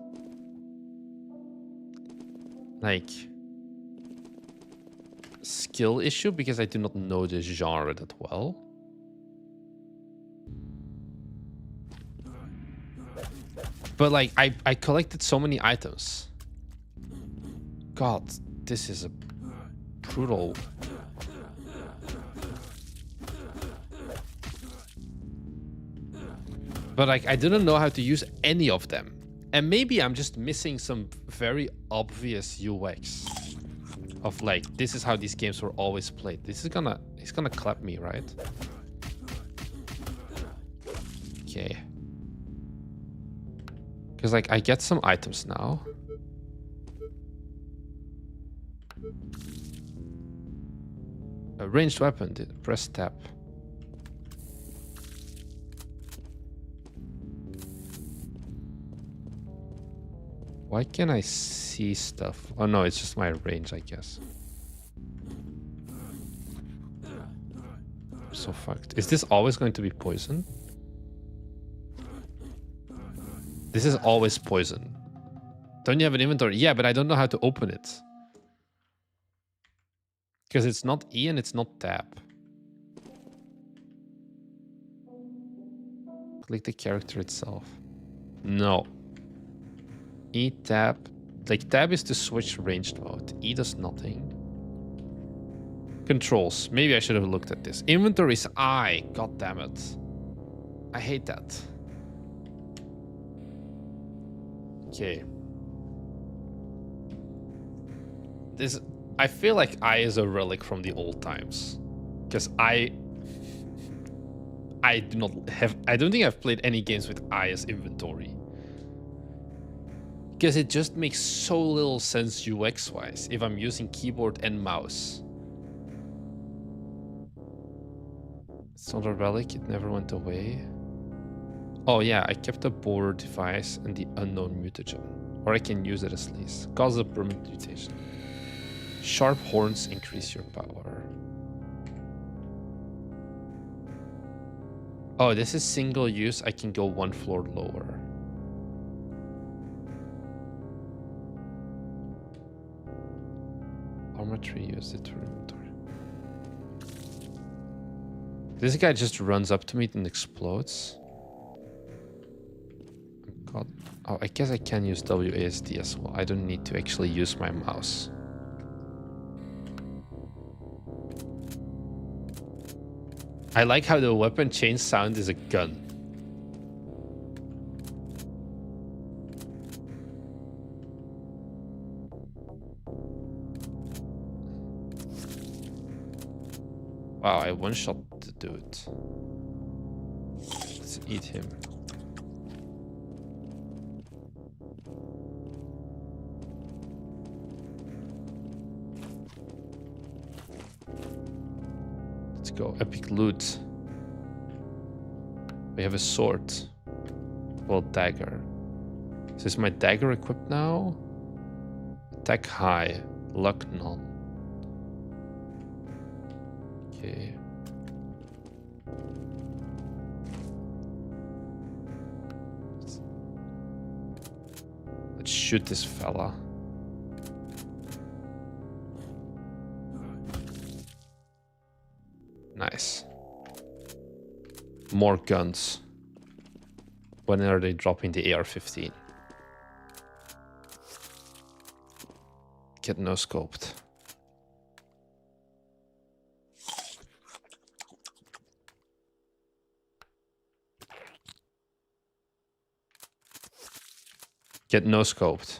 Speaker 1: like skill issue because I do not know this genre that well. But like I collected so many items. God, this is a brutal. But like I didn't know how to use any of them. And maybe I'm just missing some very obvious UX of like this is how these games were always played. He's gonna clap me, right? Okay. Because like I get some items now. A ranged weapon, press tab. Why can't I see stuff? Oh no, it's just my range, I guess. I'm so fucked. Is this always going to be poison? This is always poison. Don't you have an inventory? Yeah, but I don't know how to open it. Because it's not E and it's not tab. Click the character itself. No. E, tab. Like tab is to switch ranged mode. E does nothing. Controls. Maybe I should have looked at this. Inventory is I. God damn it. I hate that. Okay. This, I feel like I is a relic from the old times. Because I don't think I've played any games with I as inventory. Because it just makes so little sense UX-wise if I'm using keyboard and mouse. It's not a relic, it never went away. Oh yeah, I kept a border device and the unknown mutagen. Or I can use it as least. Cause a permanent mutation. Sharp horns increase your power. Oh, this is single use. I can go 1 floor lower. Armor tree, use it for inventory. This guy just runs up to me and explodes. God. Oh, I guess I can use WASD as well. I don't need to actually use my mouse. I like how the weapon change sound is a gun. Wow, I one-shot the dude. Let's eat him. Let's go. Epic loot. We have a sword. Well, dagger. So is my dagger equipped now? Attack high. Luck none. Okay. Let's shoot this fella. Nice. More guns. When are they dropping the AR-15? Get no scoped. Get no scoped.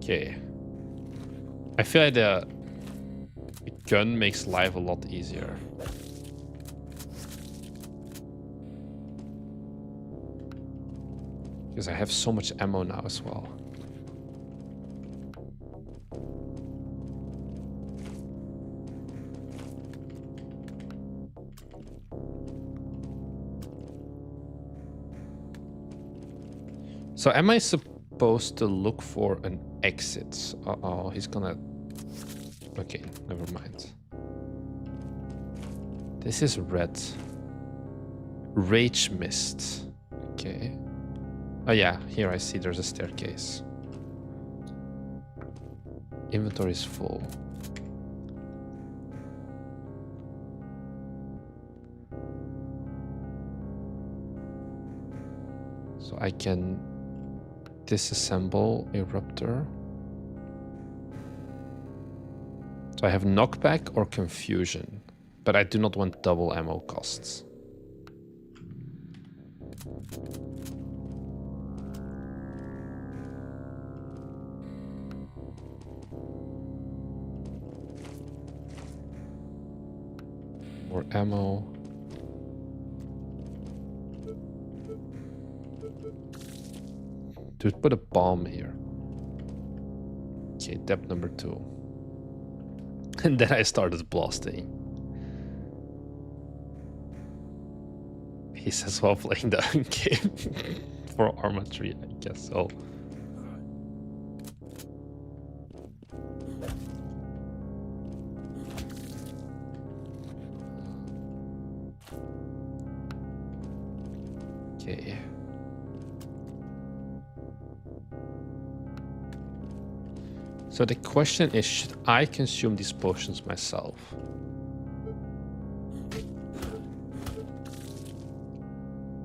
Speaker 1: Okay. I feel like the gun makes life a lot easier. Because I have so much ammo now as well. So am I supposed to look for an exit? Uh-oh, he's gonna... Okay, never mind. This is red. Rage mist. Okay. Oh yeah, here I see there's a staircase. Inventory is full. So I can disassemble Eruptor. So I have knockback or confusion, but I do not want double ammo costs. More ammo. Dude, put a bomb here. Okay, depth number 2. And then I started blasting. He's as well playing the game for armatry, I guess so. Okay. So the question is, should I consume these potions myself?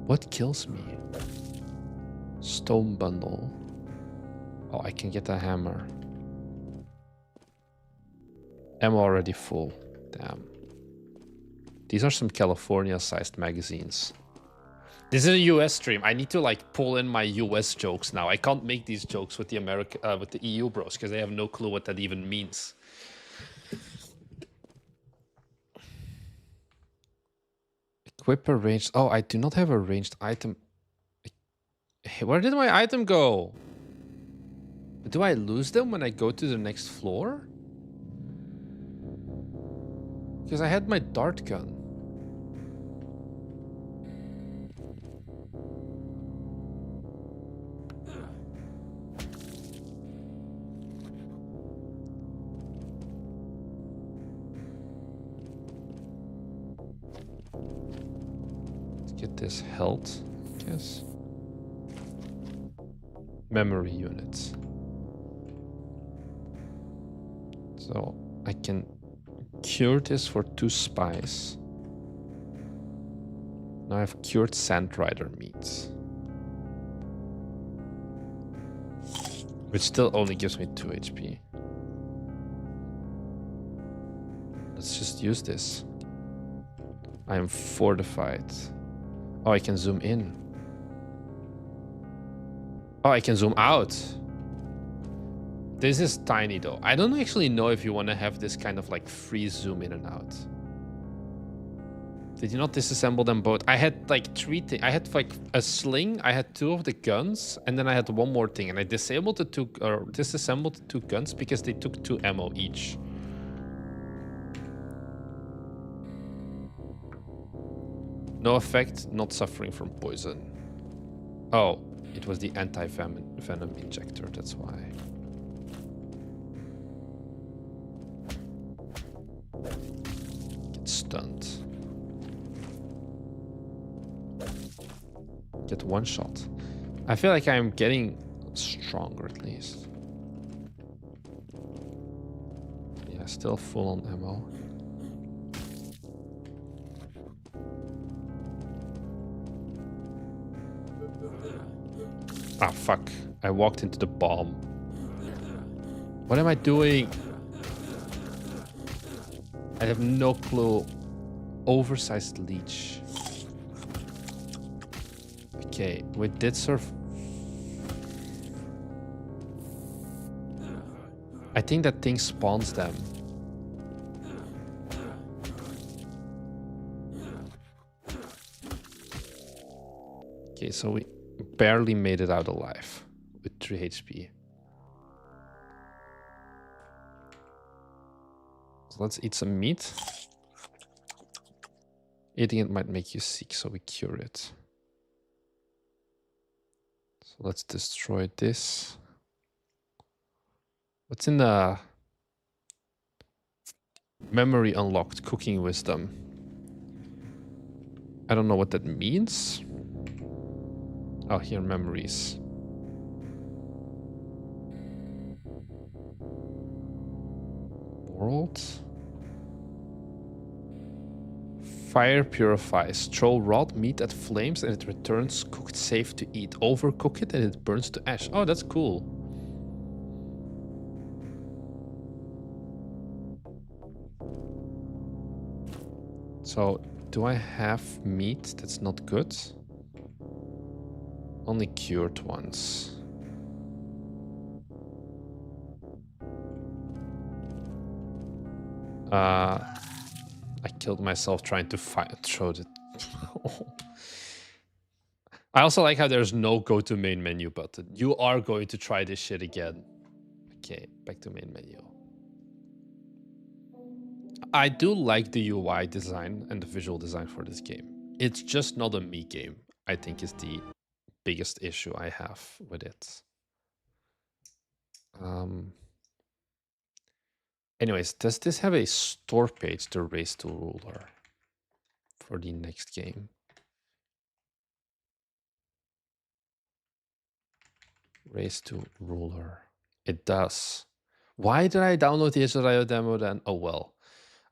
Speaker 1: What kills me? Stone bundle. Oh, I can get a hammer. Ammo already full. Damn. These are some California-sized magazines. This is a US stream. I need to like pull in my US jokes now. I can't make these jokes with the with the EU bros because they have no clue what that even means. Equip a ranged... Oh, I do not have a ranged item. Where did my item go? Do I lose them when I go to the next floor? Because I had my dart gun. Get this health, I guess. Memory units. So I can cure this for 2 spice. Now I've cured Sandrider meat. Which still only gives me 2 HP. Let's just use this. I am fortified. Oh, I can zoom in. Oh, I can zoom out. This is tiny though. I don't actually know if you want to have this kind of like free zoom in and out. Did you not disassemble them both? I had like 3 things. I had like a sling, I had 2 of the guns, and then I had 1 more thing. And I disabled the 2 or disassembled the 2 guns because they took 2 ammo each. No effect, not suffering from poison. Oh, it was the anti-venom injector, that's why. Get stunned. Get 1 shot. I feel like I'm getting stronger at least. Yeah, still full on ammo. Ah, fuck. I walked into the bomb. What am I doing? I have no clue. Oversized leech. Okay, we did surf. I think that thing spawns them. Okay, so we barely made it out alive with 3 HP. So let's eat some meat. Eating it might make you sick, so we cure it. So let's destroy this. What's in the memory unlocked? Cooking wisdom. I don't know what that means. Oh, here, memories. World. Fire purifies. Throw raw meat at flames and it returns cooked safe to eat. Overcook it and it burns to ash. Oh, that's cool. So, do I have meat that's not good? Only cured ones. I killed myself trying to throw it. I also like how there's no go to main menu button. You are going to try this shit again. Okay, back to main menu. I do like the UI design and the visual design for this game. It's just not a me game, I think is the biggest issue I have with it. Anyways, does this have a store page to raise to ruler for the next game? Raise to ruler. It does. Why did I download the Israel demo then? Oh well.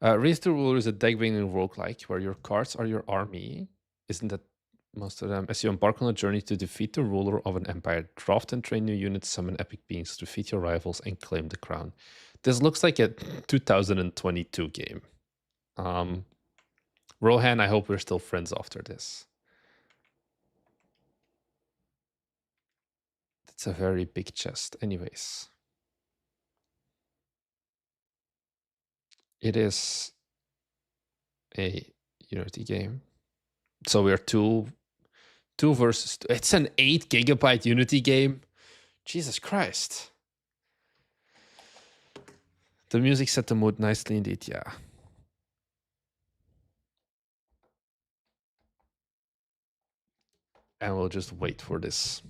Speaker 1: Raise to ruler is a deck building roguelike where your cards are your army. Isn't that most of them? As you embark on a journey to defeat the ruler of an empire, draft and train new units, summon epic beings, defeat your rivals, and claim the crown. This looks like a 2022 game. Rohan, I hope we're still friends after this. It's a very big chest. Anyways. It is a Unity game. So we are two versus two. It's an 8 GB Unity game. Jesus Christ. The music set the mood nicely indeed, yeah. And we'll just wait for this.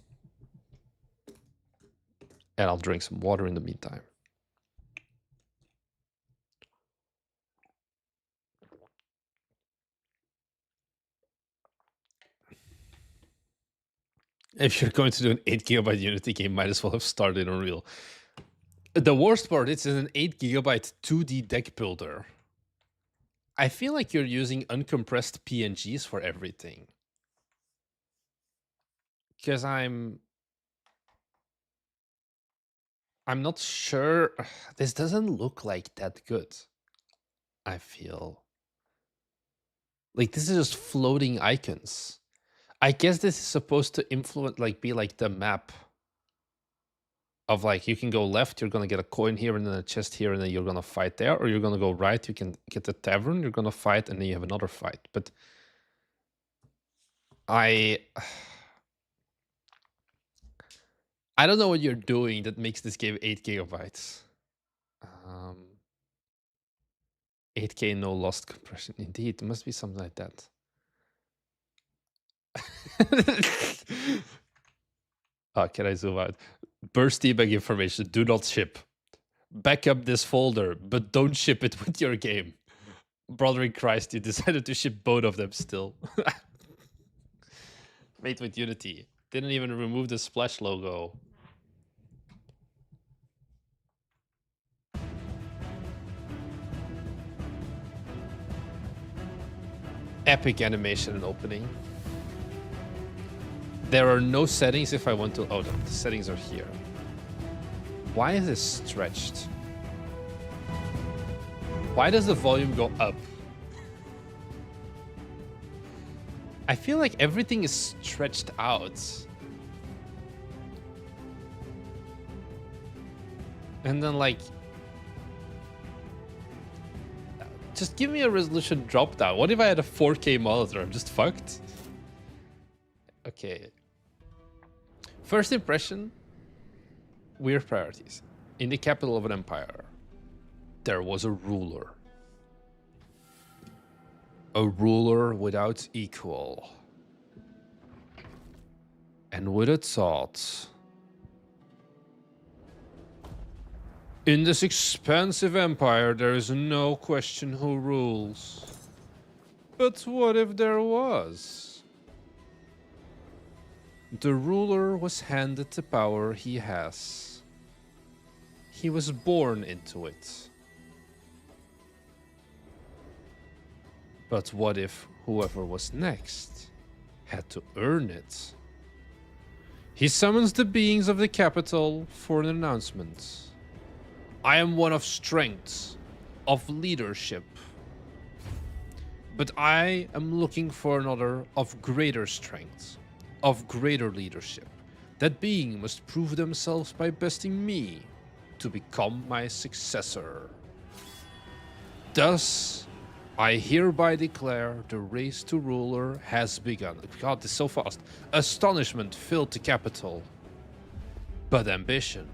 Speaker 1: And I'll drink some water in the meantime. If you're going to do an 8 GB Unity game, might as well have started Unreal. The worst part, it's an 8 GB 2D deck builder. I feel like you're using uncompressed PNGs for everything. Because I'm not sure. This doesn't look like that good. I feel like this is just floating icons. I guess this is supposed to influence, like, be like the map of, like, you can go left, you're gonna get a coin here and then a chest here and then you're gonna fight there, or you're gonna go right, you can get the tavern, you're gonna fight and then you have another fight. But I don't know what you're doing that makes this game 8 GB. 8K no lost compression. Indeed, there must be something like that. Oh, can I zoom out? Burst debug information. Do not ship. Back up this folder, but don't ship it with your game. Brother in Christ, you decided to ship both of them still. Made with Unity. Didn't even remove the splash logo. Epic animation and opening. There are no settings if I want to. Oh, the settings are here. Why is this stretched? Why does the volume go up? I feel like everything is stretched out. And then, like, Just give me a resolution drop down. What if I had a 4K monitor? I'm just fucked. Okay. First impression, weird priorities. In the capital of an empire, there was a ruler. A ruler without equal. And with a thought. In this expansive empire, there is no question who rules. But what if there was? The ruler was handed the power he has. He was born into it. But what if whoever was next had to earn it? He summons the beings of the capital for an announcement. I am one of strength, of leadership. But I am looking for another of greater strength, of greater leadership. That being must prove themselves by besting me to become my successor. Thus, I hereby declare the race to ruler has begun. God, this is so fast. Astonishment filled the capital, but ambition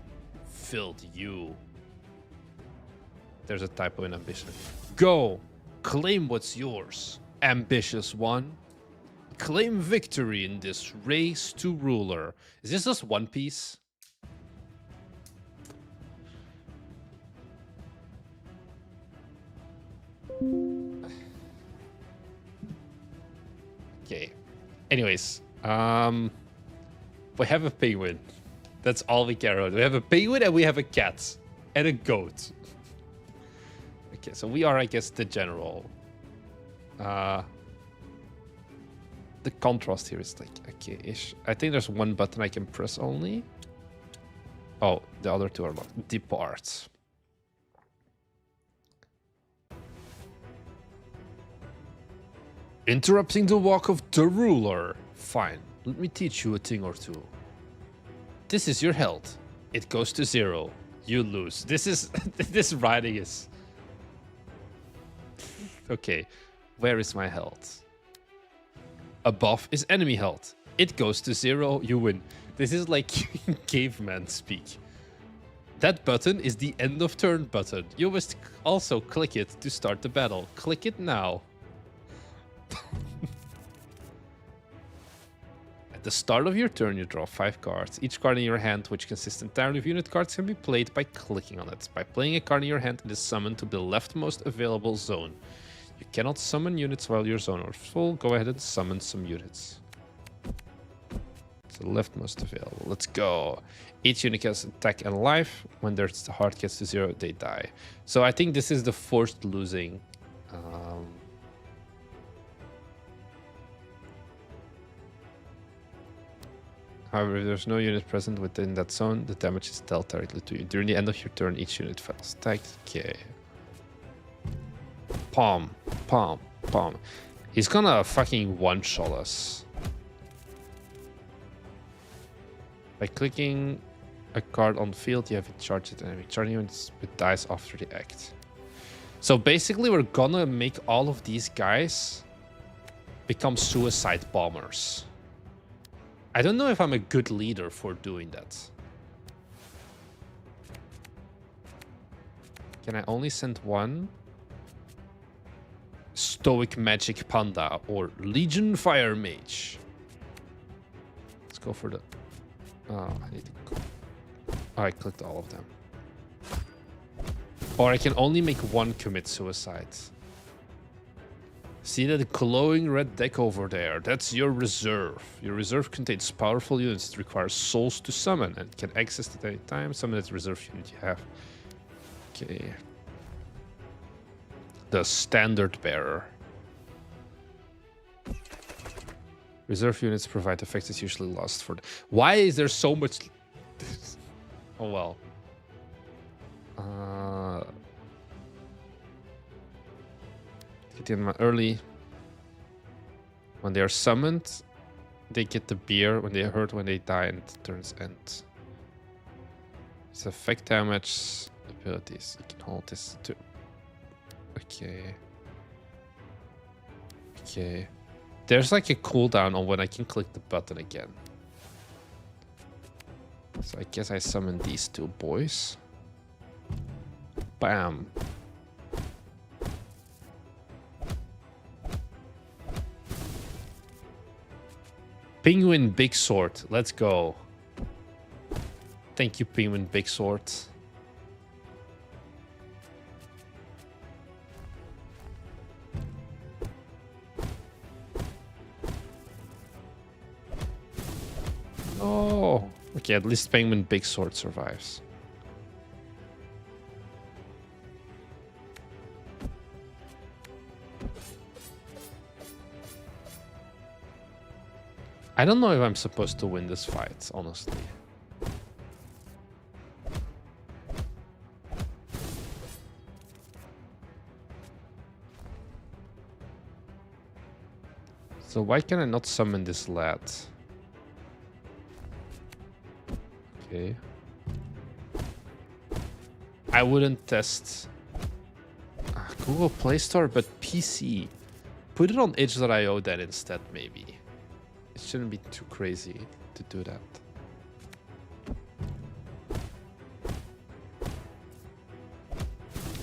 Speaker 1: filled you. There's a typo in ambition. Go, claim what's yours, ambitious one. Claim victory in this race to ruler. Is this just One Piece? Okay. Anyways, we have a penguin. That's all we care about. We have a penguin and we have a cat and a goat. Okay, so we are, I guess, the general. The contrast here is like okay-ish. I think there's one button I can press only. Oh, the other two are locked. Depart. Interrupting the walk of the ruler. Fine, let me teach you a thing or two. This is your health. It goes to 0. You lose. This is this writing is okay. Where is my health? Above is enemy health. It goes to 0. You win. This is like caveman speak. That button is the end of turn button. You must also click it to start the battle. Click it now. At the start of your turn, you draw 5 cards. Each card in your hand, which consists entirely of unit cards, can be played by clicking on it. By playing a card in your hand, it is summoned to the leftmost available zone. You cannot summon units while your zone is full. Go ahead and summon some units. It's the leftmost available. Let's go. Each unit has attack and life. When their heart gets to 0, they die. So I think this is the forced losing. However, if there's no unit present within that zone, the damage is dealt directly to you. During the end of your turn, each unit fails. Attack. Okay. Palm. Palm. Palm. He's gonna fucking one-shot us. By clicking a card on field, you have it charged at enemy. Charging units with dice after the act. So basically, we're gonna make all of these guys become suicide bombers. I don't know if I'm a good leader for doing that. Can I only send one? Stoic Magic Panda or Legion Fire Mage. Let's go for the... Oh, I need to go. Oh, I clicked all of them. Or I can only make one commit suicide. See that glowing red deck over there? That's your reserve. Your reserve contains powerful units that require souls to summon and can access at any time. Summon that reserve unit you have. Okay. The Standard Bearer. Reserve units provide effects that's usually lost for... Why is there so much... Oh well. Get in early. When they are summoned, they get the beer. When they hurt, when they die, and it turns end. It's effect damage abilities. You can hold this too. Okay. Okay. There's like a cooldown on when I can click the button again. So I guess I summon these two boys. Bam. Penguin Big Sword. Let's go. Thank you, Penguin Big Sword. Oh. Okay, at least Penguin Big Sword survives. I don't know if I'm supposed to win this fight, honestly. So why can I not summon this lad? Okay. I wouldn't test Google Play Store, but PC. Put it on itch.io then instead, maybe. It shouldn't be too crazy to do that.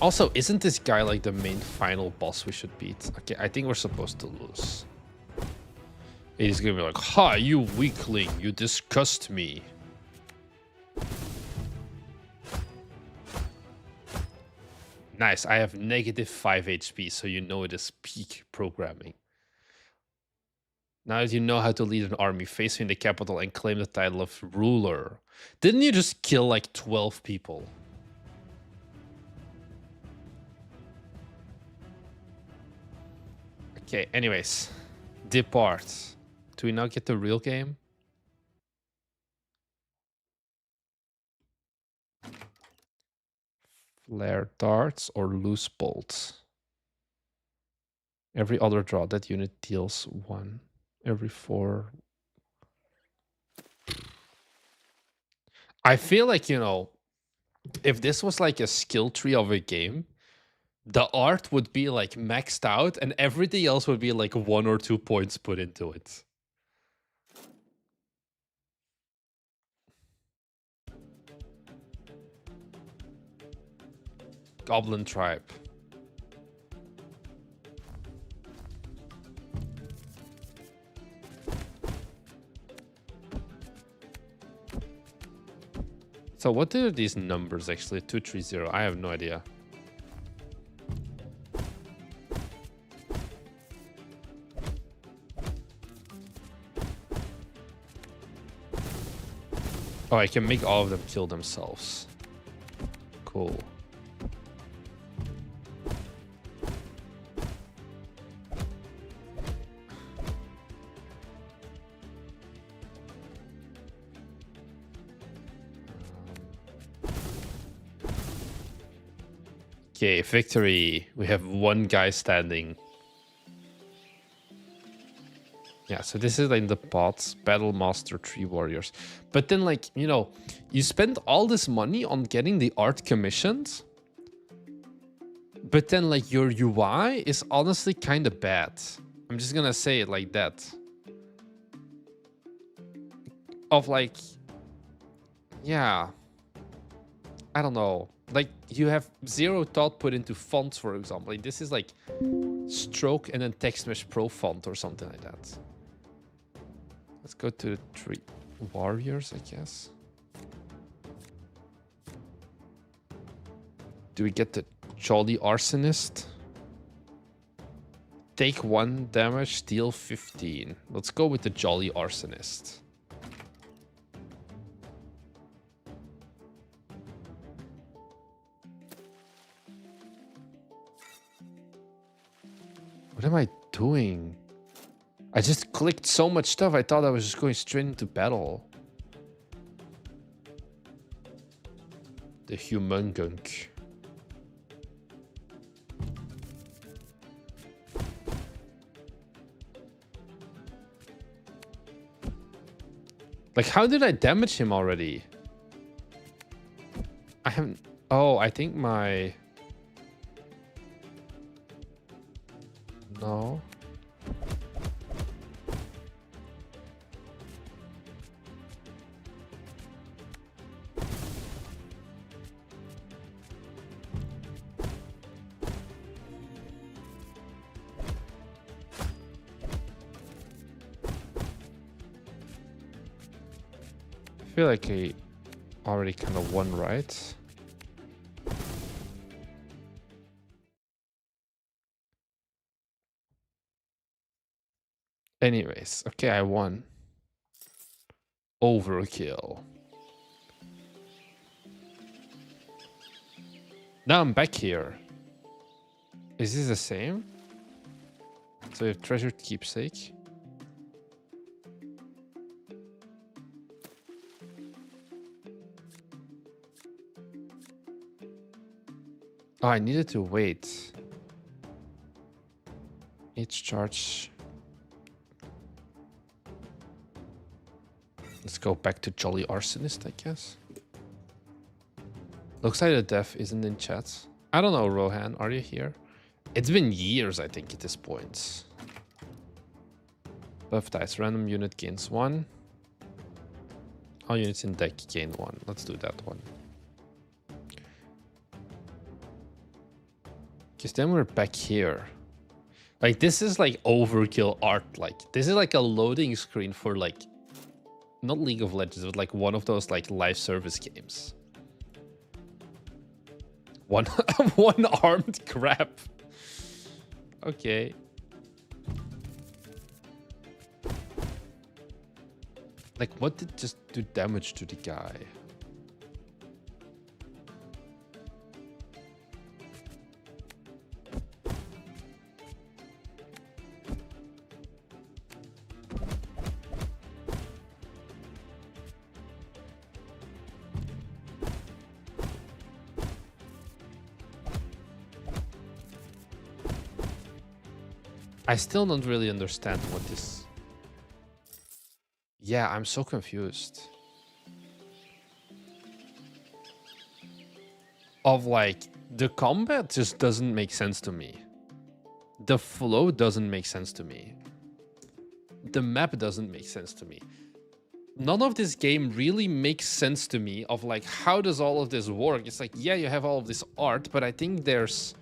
Speaker 1: Also, isn't this guy like the main final boss we should beat? Okay, I think we're supposed to lose. He's gonna be like, ha, you weakling, you disgust me. Nice, I have -5 HP, so you know it is peak programming. Now that you know how to lead an army, face me in the capital and claim the title of ruler. Didn't you just kill like 12 people? Okay, anyways. Depart. Do we now get the real game? Flare darts or loose bolts. Every other draw, that unit deals 1. Every 4. I feel like, you know, if this was like a skill tree of a game, the art would be like maxed out and everything else would be like 1 or 2 points put into it. Goblin tribe. So what are these numbers actually? 230. I have no idea. Oh, I can make all of them kill themselves. Cool. Okay, victory. We have 1 guy standing. Yeah, so this is like the pots, Battle Master, 3 warriors. But then like, you know, you spend all this money on getting the art commissioned. But then like your UI is honestly kind of bad. I'm just gonna say it like that. Of like, yeah, I don't know. Like you have 0 thought put into fonts, for example. Like, this is like stroke and then text mesh pro font or something like that. Let's go to the 3 warriors, I guess. Do we get the Jolly Arsonist? Take 1 damage, deal 15. Let's go with the Jolly Arsonist. What am I doing? I just clicked so much stuff, I thought I was just going straight into battle. The Humungunk. Like, how did I damage him already? I haven't... Oh, I think my... No. feel like I already kind of won, right? Anyways, okay, I won. Overkill. Now I'm back here. Is this the same? So you have treasured keepsake. Oh, I needed to wait. Each charge. Let's go back to Jolly Arsonist, I guess. Looks like the dev isn't in chat. I don't know, Rohan, are you here? It's been years, I think, at this point. Buff dice. Random unit gains 1. All units in deck gain 1. Let's do that one. Because then we're back here. Like, this is like overkill art. Like, this is like a loading screen for like, not League of Legends, but like one of those like live service games. One armed crab. Okay. Like, what did just do damage to the guy? I still don't really understand what this... Yeah, I'm so confused. Of like, the combat just doesn't make sense to me. The flow doesn't make sense to me. The map doesn't make sense to me. None of this game really makes sense to me of like, how does all of this work? It's like, yeah, you have all of this art, but I think there's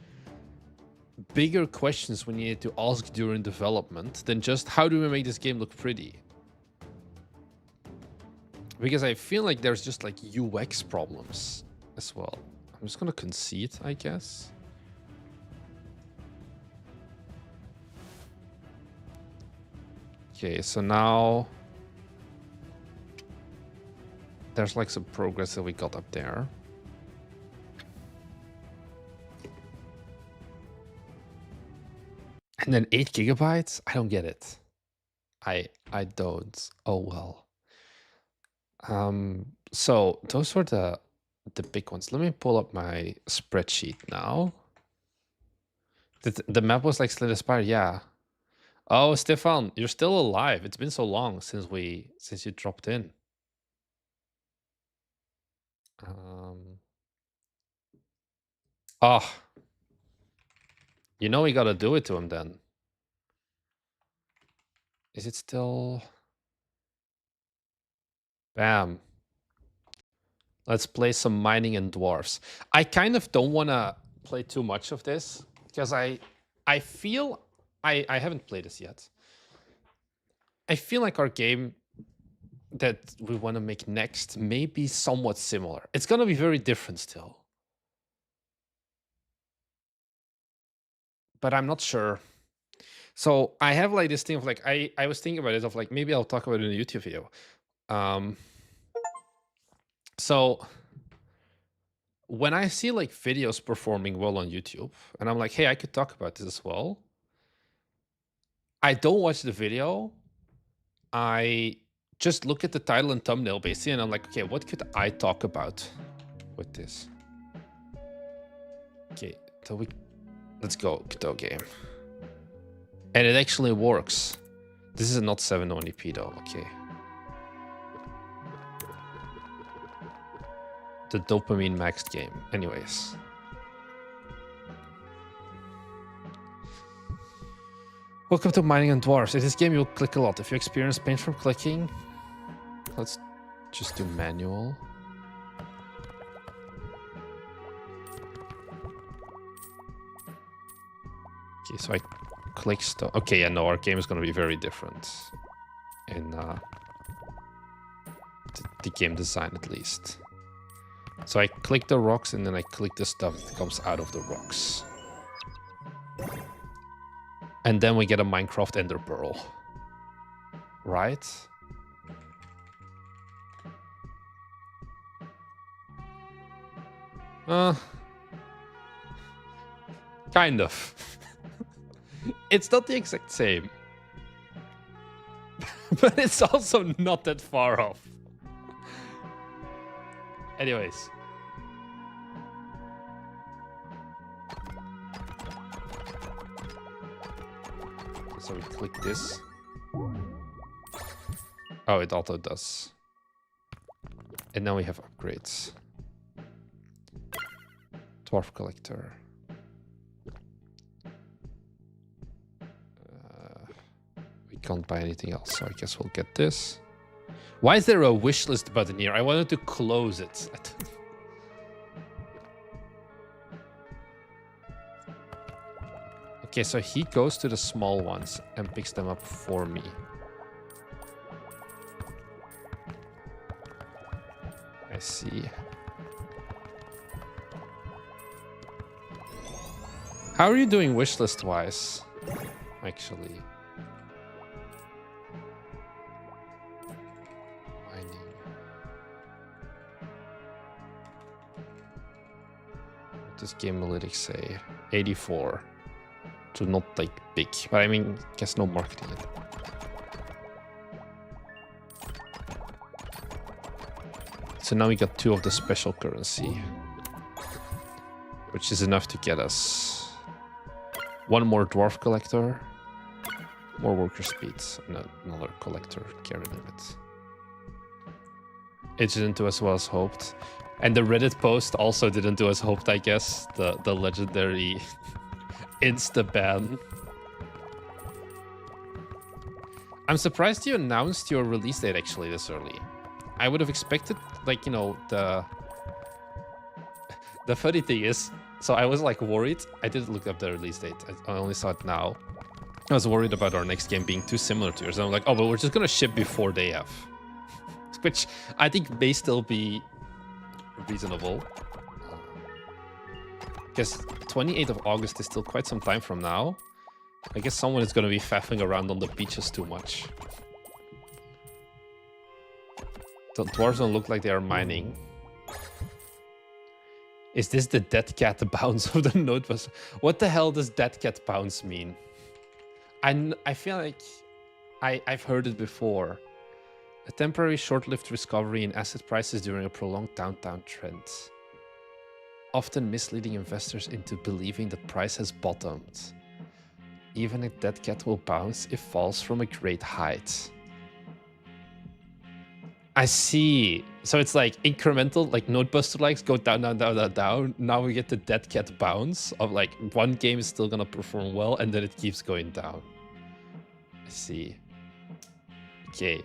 Speaker 1: bigger questions we need to ask during development than just how do we make this game look pretty? Because I feel like there's just like UX problems as well. I'm just gonna concede, I guess. Okay, so now there's like some progress that we got up there. And then 8 gigabytes? I don't get it. I don't. Oh well. So those were the big ones. Let me pull up my spreadsheet now. The map was like Slender Spire, yeah. Oh, Stefan, you're still alive. It's been so long since you dropped in. Oh, you know we gotta do it to him then. Is it still? Bam. Let's play some mining and dwarfs. I kind of don't want to play too much of this because I feel I haven't played this yet. I feel like our game that we want to make next may be somewhat similar. It's going to be very different still. But I'm not sure. So I have like this thing of like, I was thinking about it of like, maybe I'll talk about it in a YouTube video. So when I see like videos performing well on YouTube and I'm like, hey, I could talk about this as well. I don't watch the video. I just look at the title and thumbnail basically and I'm like, okay, what could I talk about with this? Okay, so let's go Kto game. And it actually works. This is not 720p though, okay. The dopamine maxed game. Anyways. Welcome to Mining and Dwarfs. In this game you'll click a lot. If you experience pain from clicking, let's just do manual. Okay, so I click stop. Okay, yeah, no, our game is going to be very different in the game design at least. So I click the rocks and then I click the stuff that comes out of the rocks. And then we get a Minecraft Ender Pearl. Right? Kind of. It's not the exact same. But it's also not that far off. Anyways. So we click this. Oh, it auto does. And now we have upgrades. Dwarf Collector. We can't buy anything else, so I guess we'll get this. Why is there a wishlist button here? I wanted to close it. Okay, so he goes to the small ones and picks them up for me. I see. How are you doing wishlist-wise, actually? Mining. What does Game Analytics say? 84. So not like big, but I mean, guess no marketing yet. So now we got 2 of the special currency, which is enough to get us 1 more dwarf collector, more worker speeds, and another collector carry limit. It didn't do as well as hoped, and the Reddit post also didn't do as hoped, I guess. The legendary insta ban. I'm surprised you announced your release date actually this early. I would have expected, like, you know, the funny thing is, so I was like worried. I didn't look up the release date. I only saw it now. I was worried about our next game being too similar to yours. And I'm like, oh, but we're just gonna ship before day F, which I think may still be reasonable. Because 28th of August is still quite some time from now. I guess someone is going to be faffing around on the beaches too much. The dwarves don't look like they are mining. Is this the dead cat bounce of the notebook? What the hell does dead cat bounce mean? I feel like I've heard it before. A temporary short-lived recovery in asset prices during a prolonged downtown trend, often misleading investors into believing the price has bottomed. Even a dead cat will bounce if falls from a great height. I see. So it's like incremental, like Notebuster likes go down, down, down, down, down. Now we get the dead cat bounce of like one game is still gonna perform well and then it keeps going down. I see. Okay.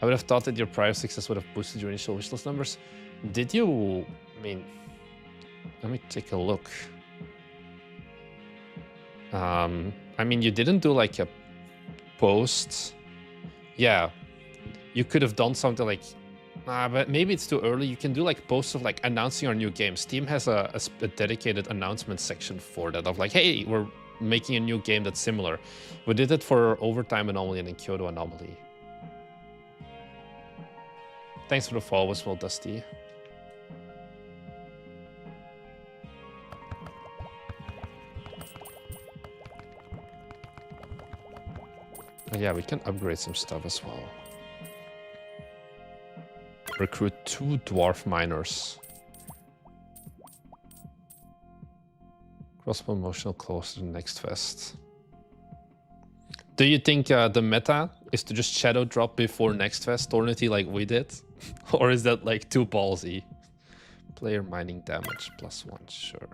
Speaker 1: I would have thought that your prior success would have boosted your initial wishlist numbers. Did you? I mean, let me take a look. I mean, you didn't do like a post. Yeah, you could have done something like, but maybe it's too early. You can do like posts of like announcing our new game. Steam has a dedicated announcement section for that of like, hey, we're making a new game that's similar. We did it for Overtime Anomaly and then Kyoto Anomaly. Thanks for the follow as well, Dusty. Oh, yeah, we can upgrade some stuff as well. Recruit 2 dwarf miners. Cross promotional close to the next fest. Do you think the meta is to just shadow drop before next fest Tornity like we did? Or is that like too ballsy? Player mining damage +1, sure.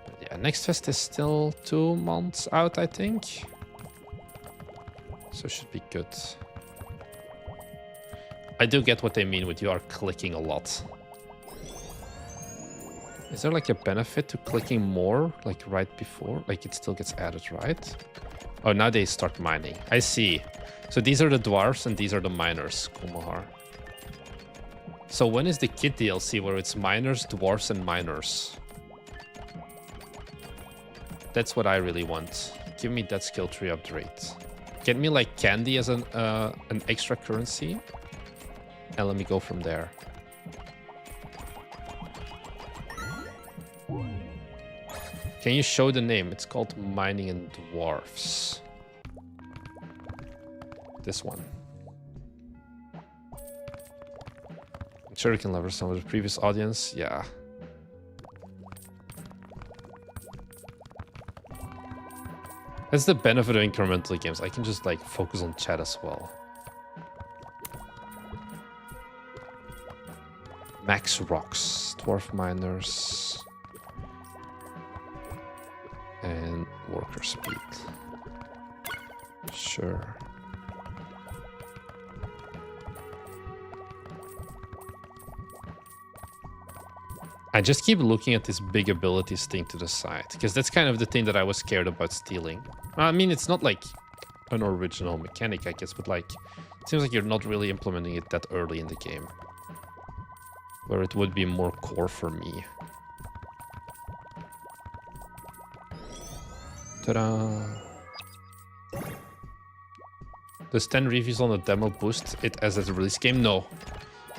Speaker 1: But yeah, next fest is still 2 months out, I think. So should be good. I do get what they mean with you are clicking a lot. Is there like a benefit to clicking more, like right before? Like it still gets added, right? Oh, now they start mining. I see. So these are the dwarfs and these are the miners, Kumahar. So when is the kit DLC where it's miners, dwarfs, and miners? That's what I really want. Give me that skill tree upgrade. Get me like candy as an extra currency. And let me go from there. Can you show the name? It's called Mining and Dwarfs. This one. I'm sure you can leverage some of the previous audience. Yeah. That's the benefit of incremental games. I can just like focus on chat as well. Max rocks, dwarf miners, and worker speed. Sure. I just keep looking at this big abilities thing to the side, because that's kind of the thing that I was scared about stealing. I mean, it's not like an original mechanic, I guess, but like, it seems like you're not really implementing it that early in the game, where it would be more core for me. Ta-da! Does 10 reviews on the demo boost it as a release game? No.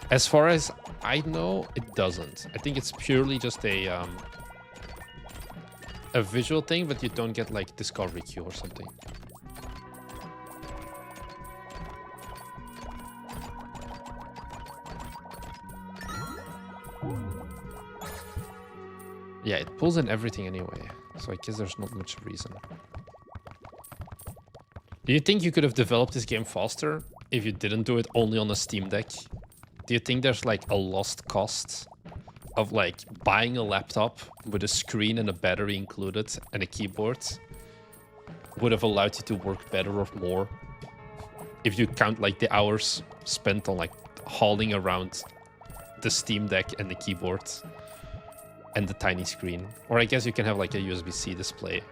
Speaker 1: As far as I know, it doesn't. I think it's purely just a visual thing, but you don't get like discovery queue or something. Yeah, it pulls in everything anyway, so I guess there's not much reason. Do you think you could have developed this game faster if you didn't do it only on a Steam Deck? Do you think there's like a lost cost of like buying a laptop with a screen and a battery included and a keyboard would have allowed you to work better or more if you count like the hours spent on like hauling around the Steam Deck and the keyboard and the tiny screen? Or I guess you can have like a USB-C display.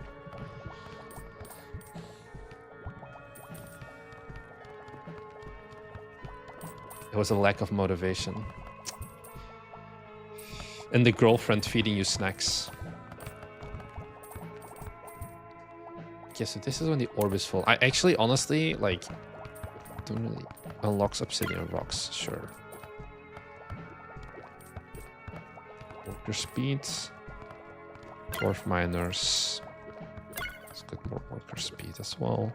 Speaker 1: It was a lack of motivation. And the girlfriend feeding you snacks. Okay, so this is when the orb is full. I actually, honestly, like, don't really... Unlocks obsidian rocks, sure. Worker speeds. Dwarf miners. Let's get more worker speed as well.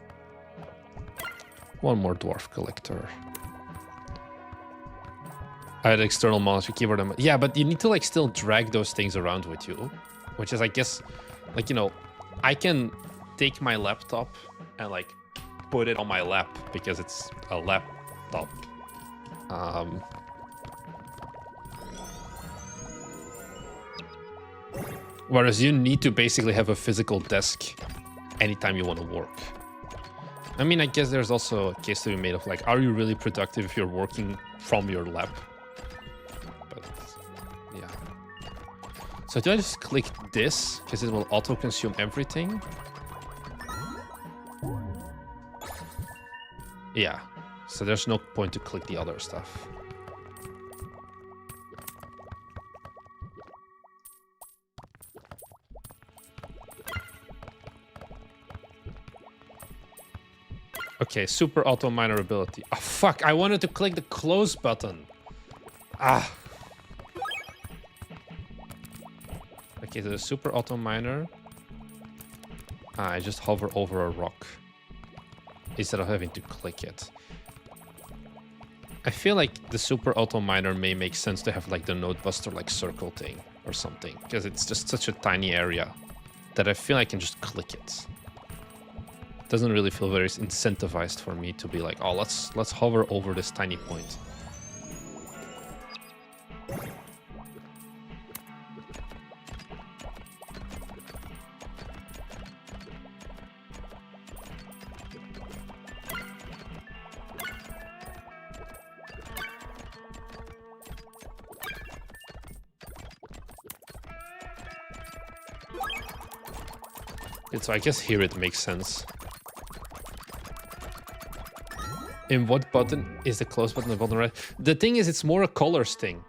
Speaker 1: One more dwarf collector. I had external monitor keyboard. Yeah, but you need to like still drag those things around with you, which is, I guess, like, you know, I can take my laptop and like put it on my lap because it's a laptop. Whereas you need to basically have a physical desk anytime you want to work. I mean, I guess there's also a case to be made of like, are you really productive if you're working from your lap? So do I just click this, because it will auto-consume everything? Yeah, so there's no point to click the other stuff. Okay, super auto miner ability. Oh, fuck, I wanted to click the close button. Ah. Okay, so the super auto miner. I just hover over a rock instead of having to click it. I feel like the super auto miner may make sense to have like the node buster like circle thing or something, because it's just such a tiny area that I feel I can just click it. It doesn't really feel very incentivized for me to be like, oh, let's hover over this tiny point. So I guess here it makes sense. In what button is the close button, the bottom right? The thing is, it's more a colors thing.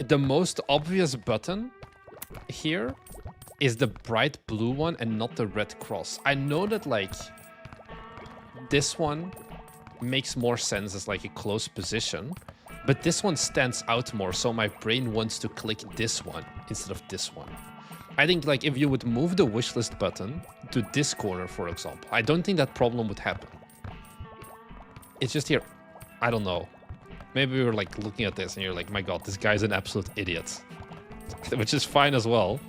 Speaker 1: The most obvious button here is the bright blue one and not the red cross. I know that like this one makes more sense as like a close position, but this one stands out more, so my brain wants to click this one instead of this one. I think like if you would move the wishlist button to this corner, for example, I don't think that problem would happen. It's just here. I don't know. Maybe you're like looking at this and you're like, my god, this guy's an absolute idiot. Which is fine as well.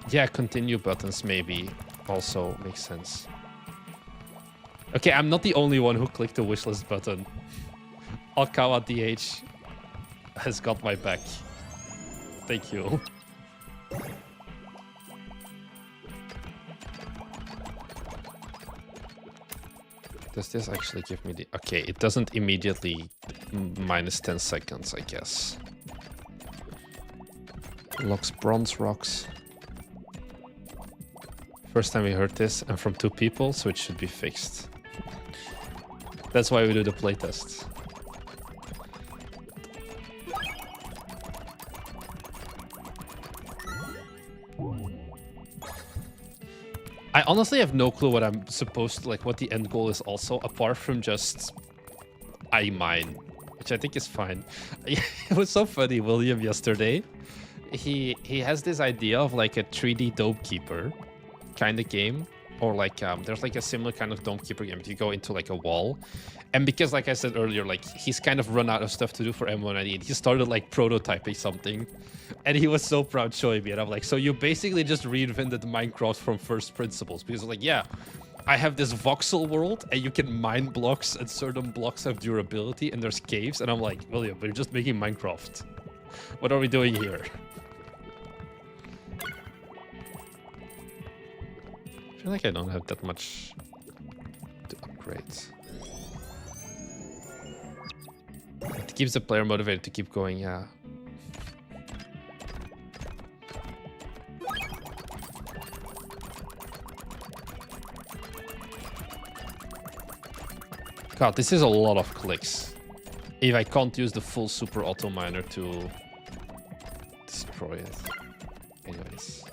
Speaker 1: Yeah, continue buttons maybe also makes sense. Okay, I'm not the only one who clicked the wishlist button. Alkawa DH has got my back. Thank you. Does this actually give me the... Okay, it doesn't immediately minus 10 seconds, I guess. Locks bronze rocks. First time we heard this, and from 2 people, so it should be fixed. That's why we do the playtests. I honestly have no clue what I'm supposed to, like, what the end goal is also, apart from just I mine, which I think is fine. It was so funny, William, yesterday. He has this idea of, like, a 3D Dome Keeper kind of game. Or, like, there's, like, a similar kind of Dome Keeper game. You go into, like, a wall. And because, like I said earlier, like, he's kind of run out of stuff to do for M198, he started, like, prototyping something. And he was so proud showing me. And I'm like, so you basically just reinvented Minecraft from first principles. Because, like, yeah, I have this voxel world, and you can mine blocks, and certain blocks have durability, and there's caves. And I'm like, William, we're just making Minecraft. What are we doing here? I feel like I don't have that much to upgrade. It keeps the player motivated to keep going, yeah. God, this is a lot of clicks. If I can't use the full super auto miner to destroy it. Anyways.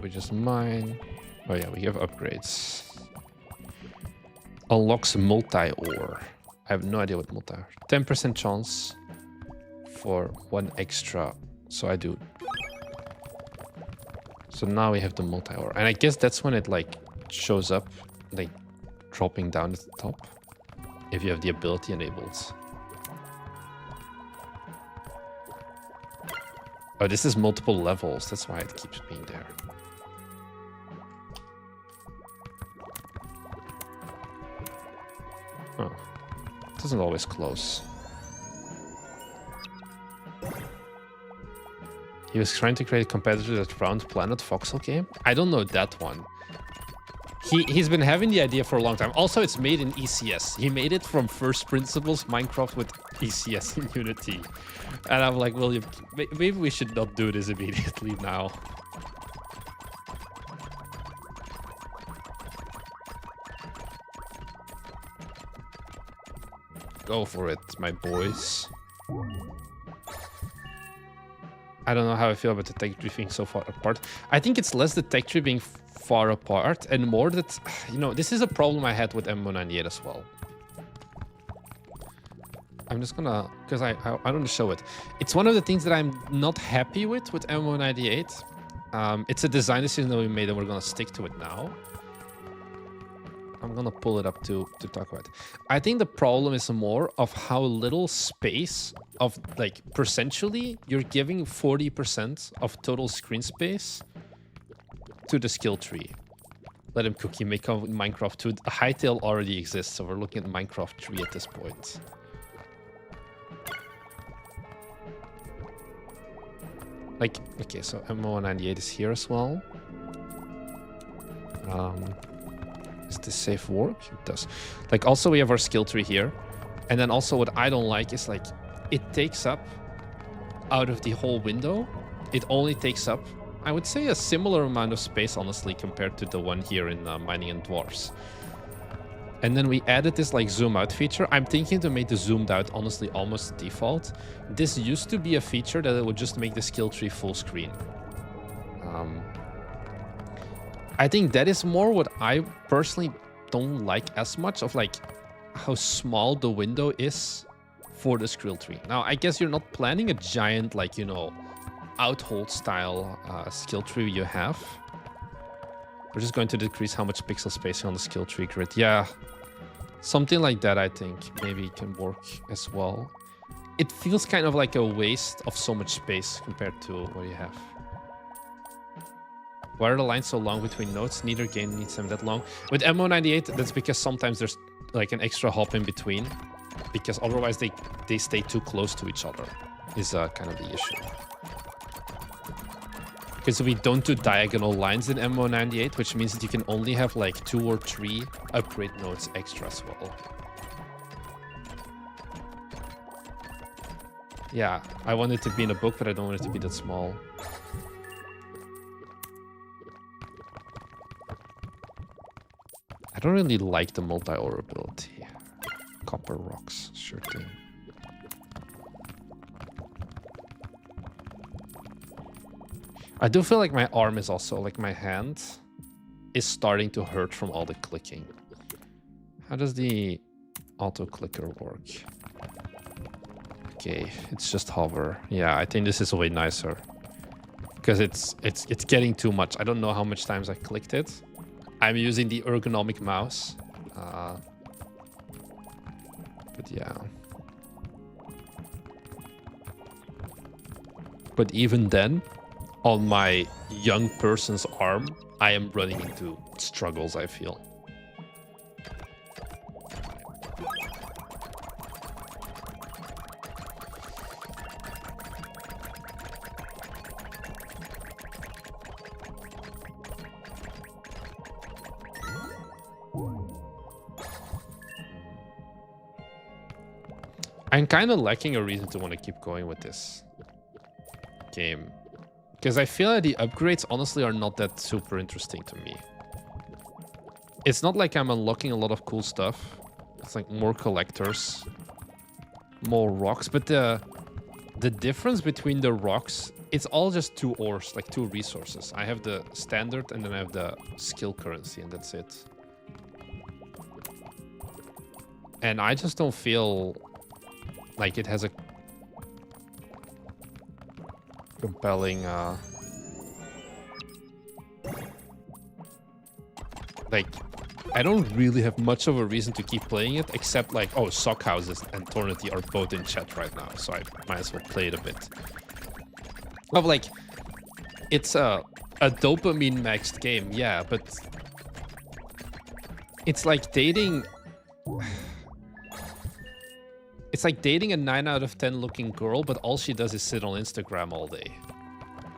Speaker 1: We just mine. Oh yeah, we have upgrades. Unlocks multi-ore. I have no idea what multi-ore. 10% chance for 1 extra. So I do. So now we have the multi-ore. And I guess that's when it like shows up, like dropping down at the top. If you have the ability enabled. Oh, this is multiple levels. That's why it keeps being there. Oh, it doesn't always close. He was trying to create a competitor to that round planet voxel game. I don't know that one. He's been having the idea for a long time. Also, it's made in ECS. He made it from first principles Minecraft with ECS in Unity. And I'm like, William, maybe we should not do this immediately now. Go for it, my boys. I don't know how I feel about the tech tree being so far apart. I think it's less the tech tree being far apart and more that, you know, this is a problem I had with M198 as well. I'm just gonna, because I want to show it. It's one of the things that I'm not happy with M198. It's a design decision that we made and we're gonna stick to it now. I'm gonna pull it up to talk about. I think the problem is more of how little space of, like, percentually, you're giving 40% of total screen space to the skill tree. Let him cookie make a Minecraft 2. Hytale already exists, so we're looking at Minecraft 3 at this point. Like, okay, so MO98 is here as well. Does this save work? It does. Like, also we have our skill tree here. And then also what I don't like is like, it takes up out of the whole window. It only takes up, I would say, a similar amount of space, honestly, compared to the one here in Mining and Dwarfs. And then we added this like zoom out feature. I'm thinking to make the zoomed out, honestly, almost default. This used to be a feature that it would just make the skill tree full screen. I think that is more what I personally don't like as much, of like how small the window is for the skill tree. Now, I guess you're not planning a giant, like, you know, outhold style skill tree you have. We're just going to decrease how much pixel spacing on the skill tree grid. Yeah, something like that, I think maybe can work as well. It feels kind of like a waste of so much space compared to what you have. Why are the lines so long between nodes? Neither game needs them that long. With MO98, that's because sometimes there's like an extra hop in between, because otherwise they stay too close to each other, is kind of the issue. Because we don't do diagonal lines in MO98, which means that you can only have like 2 or 3 upgrade nodes extra as well. Yeah, I want it to be in a book, but I don't want it to be that small. I don't really like the multi-ore ability. Copper rocks, sure thing. I do feel like my arm is also, like my hand, is starting to hurt from all the clicking. How does the auto clicker work? Okay, it's just hover. Yeah, I think this is way nicer. Because it's getting too much. I don't know how much times I clicked it. I'm using the ergonomic mouse. But yeah. But even then, on my young person's arm, I am running into struggles, I feel. I'm kind of lacking a reason to want to keep going with this game. Because I feel like the upgrades, honestly, are not that super interesting to me. It's not like I'm unlocking a lot of cool stuff. It's like more collectors, more rocks. But the difference between the rocks, it's all just 2 ores, like 2 resources. I have the standard and then I have the skill currency, and that's it. And I just don't feel like it has a compelling like, I don't really have much of a reason to keep playing it, except like, oh, sock houses and Tornity are both in chat right now, so I might as well play it a bit. Of like, it's a dopamine maxed game, yeah, but it's like dating. It's like dating a 9 out of 10 looking girl, but all she does is sit on Instagram all day.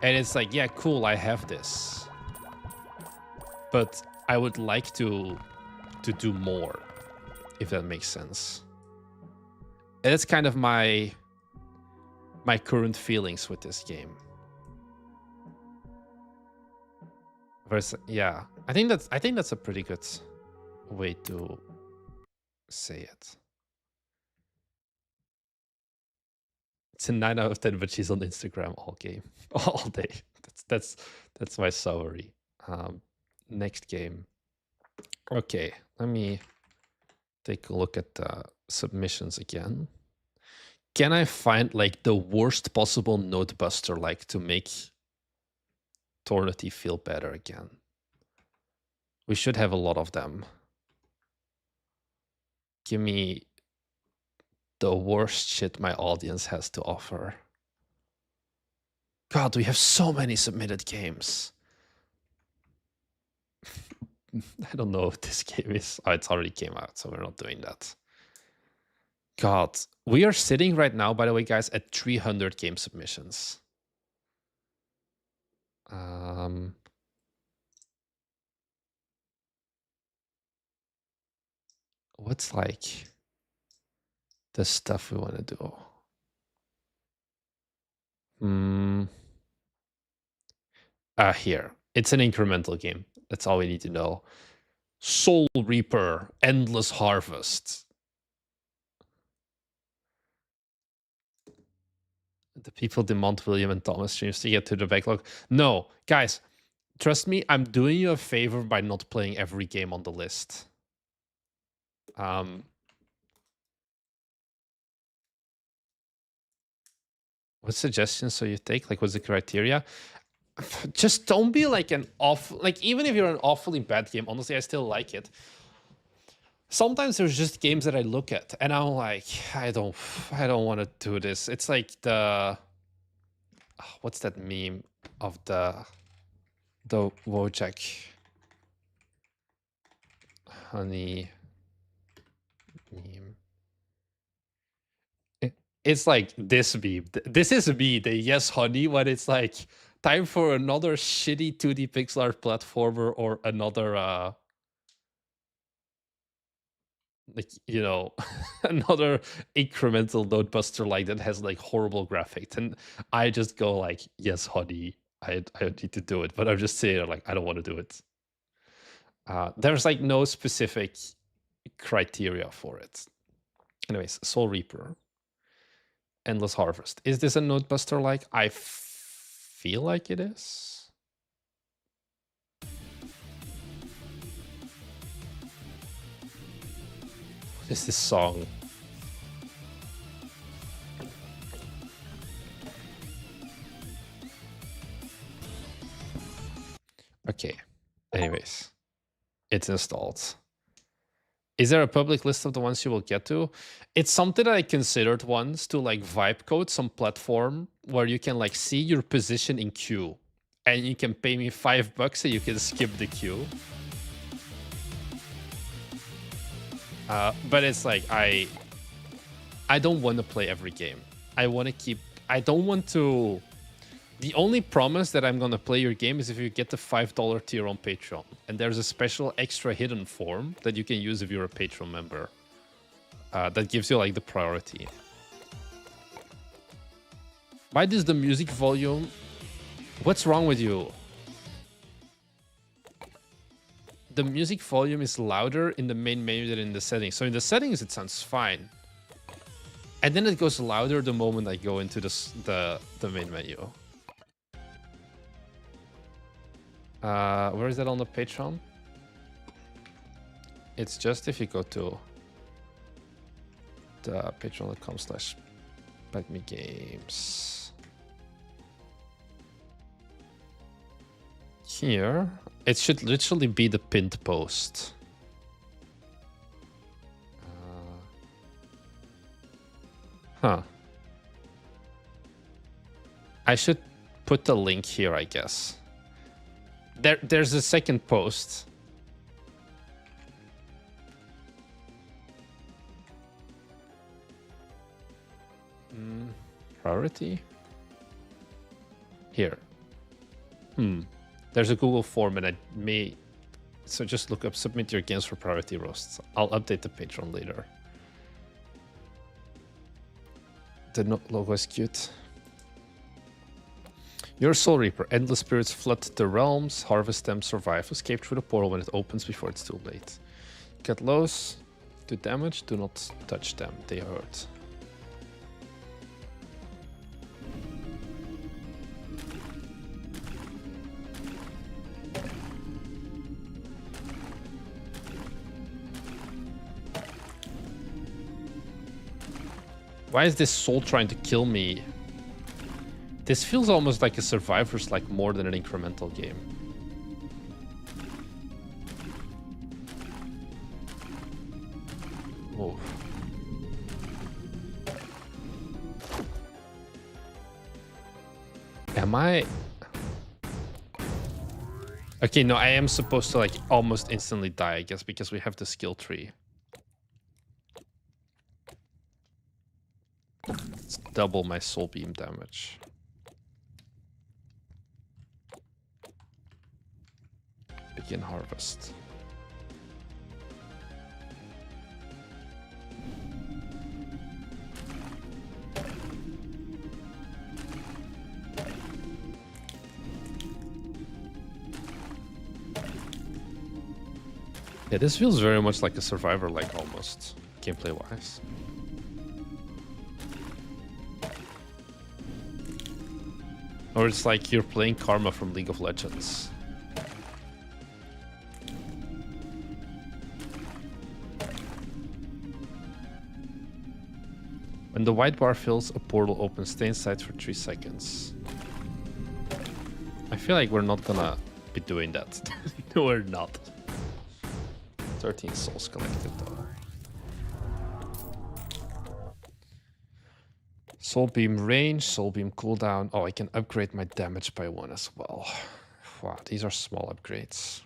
Speaker 1: And it's like, yeah, cool, I have this. But I would like to do more, if that makes sense. And that's kind of my current feelings with this game. Versus, yeah, I think that's a pretty good way to say it. It's a 9 out of 10, but she's on Instagram all day. That's my summary. Next game. Okay, let me take a look at the submissions again. Can I find like the worst possible node buster, like, to make Tornity feel better again? We should have a lot of them. Give me the worst shit my audience has to offer. God, we have so many submitted games. I don't know what this game is. Oh, it's already came out, so we're not doing that. God, we are sitting right now, by the way, guys, at 300 game submissions. What's like the stuff we want to do? Here. It's an incremental game. That's all we need to know. Soul Reaper, Endless Harvest. The people demand William and Thomas streams to get to the backlog. No, guys, trust me, I'm doing you a favor by not playing every game on the list. What suggestions so you take? Like, what's the criteria? Just don't be like an awful, like, even if you're an awfully bad game, honestly, I still like it. Sometimes there's just games that I look at and I'm like, I don't want to do this. It's like the, what's that meme of the Wojak honey meme? It's like this meme. This is me, the yes honey, when it's like time for another shitty 2D pixel art platformer or another like, you know, another incremental node buster like that has like horrible graphics, and I just go like, yes honey, I need to do it, but I'm just saying like I don't want to do it. There's like no specific criteria for it. Anyways, Soul Reaper, Endless Harvest. Is this a node buster like? I feel like it is. What is this song? Okay. Anyways, it's installed. Is there a public list of the ones you will get to? It's something that I considered once to like vibe code some platform where you can like see your position in queue, and you can pay me $5 and you can skip the queue. But it's like I don't want to play every game. I want to keep. I don't want to. The only promise that I'm gonna play your game is if you get the $5 tier on Patreon, and there's a special extra hidden form that you can use if you're a Patreon member. That gives you like the priority. Why does the music volume? What's wrong with you? The music volume is louder in the main menu than in the settings. So in the settings, it sounds fine. And then it goes louder the moment I go into the main menu. Where is that on the Patreon? It's just if you go to the patreon.com/BagMeGames. Here, it should literally be the pinned post. I should put the link here, I guess. There's a second post. Priority? Here. There's a Google form and I may... So just look up, submit your games for priority roasts. I'll update the Patreon later. The logo is cute. Your Soul Reaper. Endless spirits flood the realms. Harvest them, survive. Escape through the portal when it opens before it's too late. Get lows. Do damage. Do not touch them. They hurt. Why is this soul trying to kill me? This feels almost like a Survivor's, like more than an incremental game. Whoa. Am I... Okay, no, I am supposed to like almost instantly die, I guess, because we have the skill tree. Let's double my soul beam damage. Begin harvest. Yeah, this feels very much like a survivor, like almost, gameplay-wise. Or it's like you're playing Karma from League of Legends. When the white bar fills, a portal opens. Stay inside for 3 seconds. I feel like we're not gonna be doing that. No, we're not. 13 souls collected though. Soul beam range, soul beam cooldown. Oh, I can upgrade my damage by 1 as well. Wow, these are small upgrades.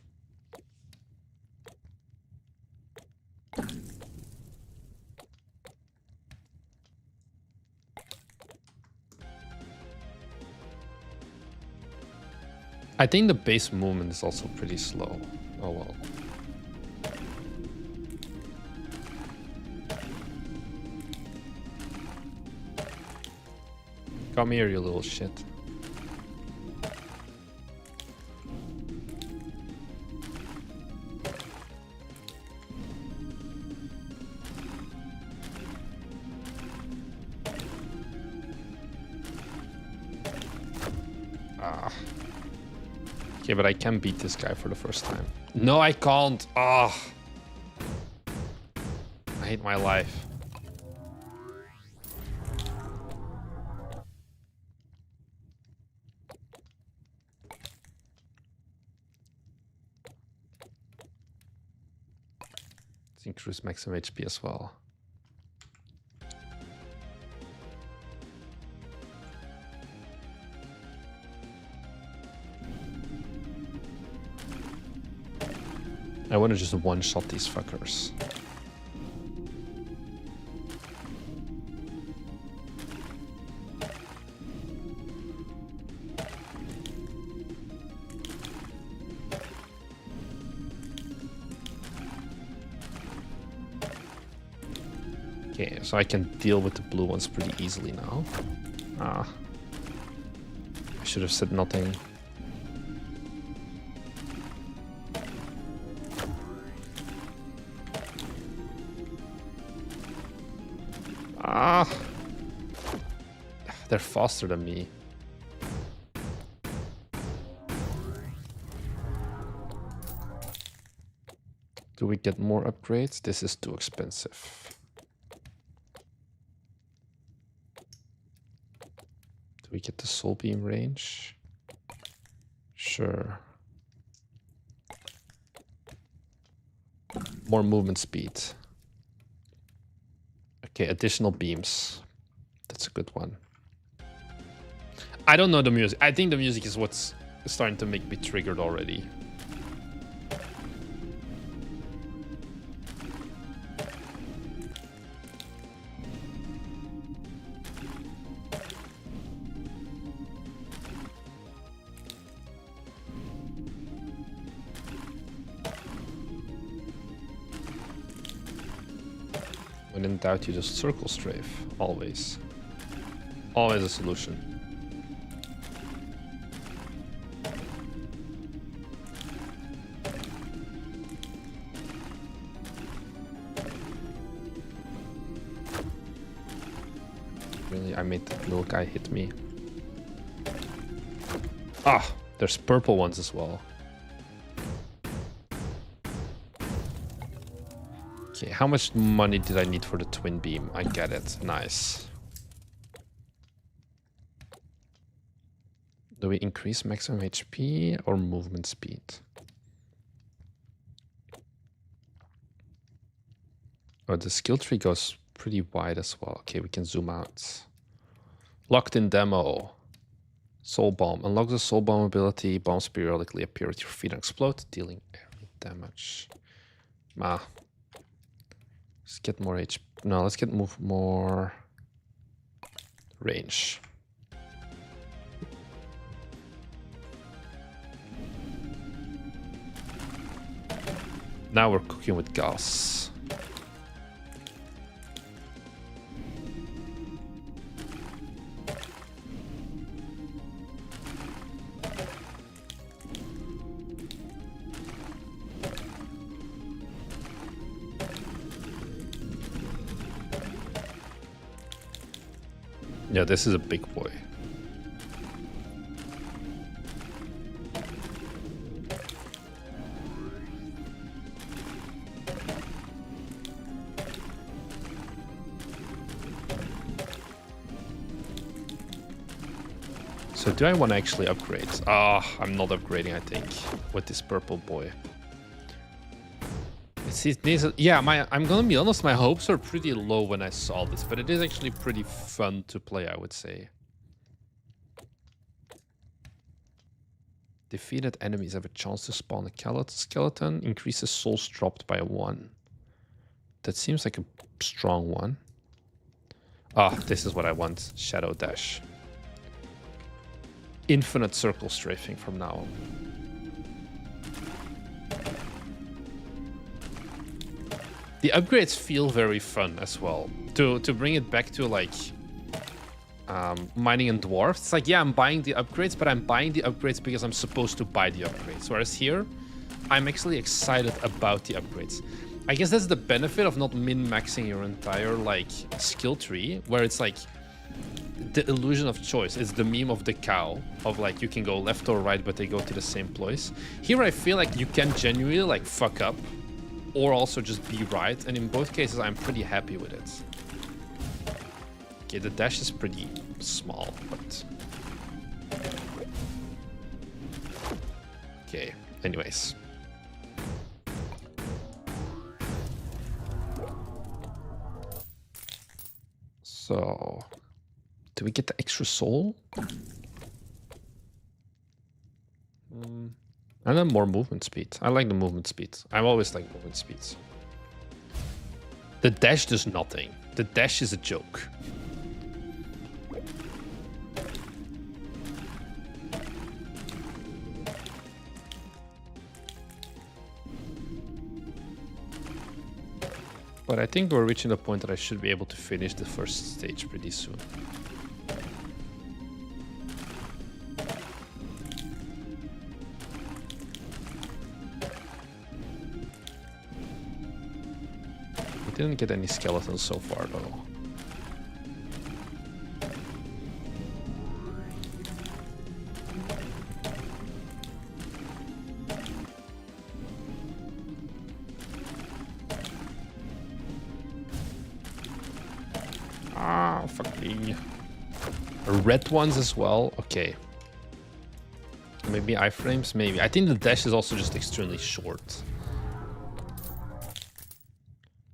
Speaker 1: I think the base movement is also pretty slow. Oh well. Come here, you little shit. Ah. Okay, but I can beat this guy for the first time. No, I can't. Ah. I hate my life. Let's increase maximum HP as well. I want to just one-shot these fuckers. Okay, so I can deal with the blue ones pretty easily now. Ah. I should have said nothing. Ah. They're faster than me. Do we get more upgrades? This is too expensive. Do we get the soul beam range? Sure. More movement speed. Okay, additional beams. That's a good one. I don't know the music. I think the music is what's starting to make me triggered already. When in doubt, you just circle strafe. Always. Always a solution. Really, I made that little guy hit me. Ah, there's purple ones as well. Okay, how much money did I need for the twin beam? I get it. Nice. Do we increase maximum HP or movement speed? Oh, the skill tree goes pretty wide as well. Okay, we can zoom out. Locked in demo. Soul Bomb. Unlock the Soul Bomb ability. Bombs periodically appear at your feet and explode, dealing area damage. Let's get more HP. No, let's get more range. Now we're cooking with gas. Yeah, this is a big boy. So do I want to actually upgrade? I'm not upgrading, I think, with this purple boy. Yeah, I'm gonna be honest, my hopes are pretty low when I saw this, but it is actually pretty fun to play, I would say. Defeated enemies have a chance to spawn a skeleton, increases souls dropped by 1. That seems like a strong one. This is what I want. Shadow Dash. Infinite circle strafing from now on. The upgrades feel very fun as well. To bring it back to like mining and dwarfs, it's like, yeah, I'm buying the upgrades, but I'm buying the upgrades because I'm supposed to buy the upgrades. Whereas here, I'm actually excited about the upgrades. I guess that's the benefit of not min-maxing your entire like skill tree, where it's like the illusion of choice. It's the meme of the cow, of like you can go left or right, but they go to the same place. Here I feel like you can genuinely like fuck up, or also just be right, and in both cases I'm pretty happy with it. Okay, the dash is pretty small, but... Okay, anyways. So... Do we get the extra soul? And then more movement speed. I like the movement speed. I've always liked movement speeds. The dash does nothing. The dash is a joke. But I think we're reaching the point that I should be able to finish the first stage pretty soon. Didn't get any skeletons so far though. Fuck me. Red ones as well. Okay. Maybe iframes, maybe. I think the dash is also just extremely short.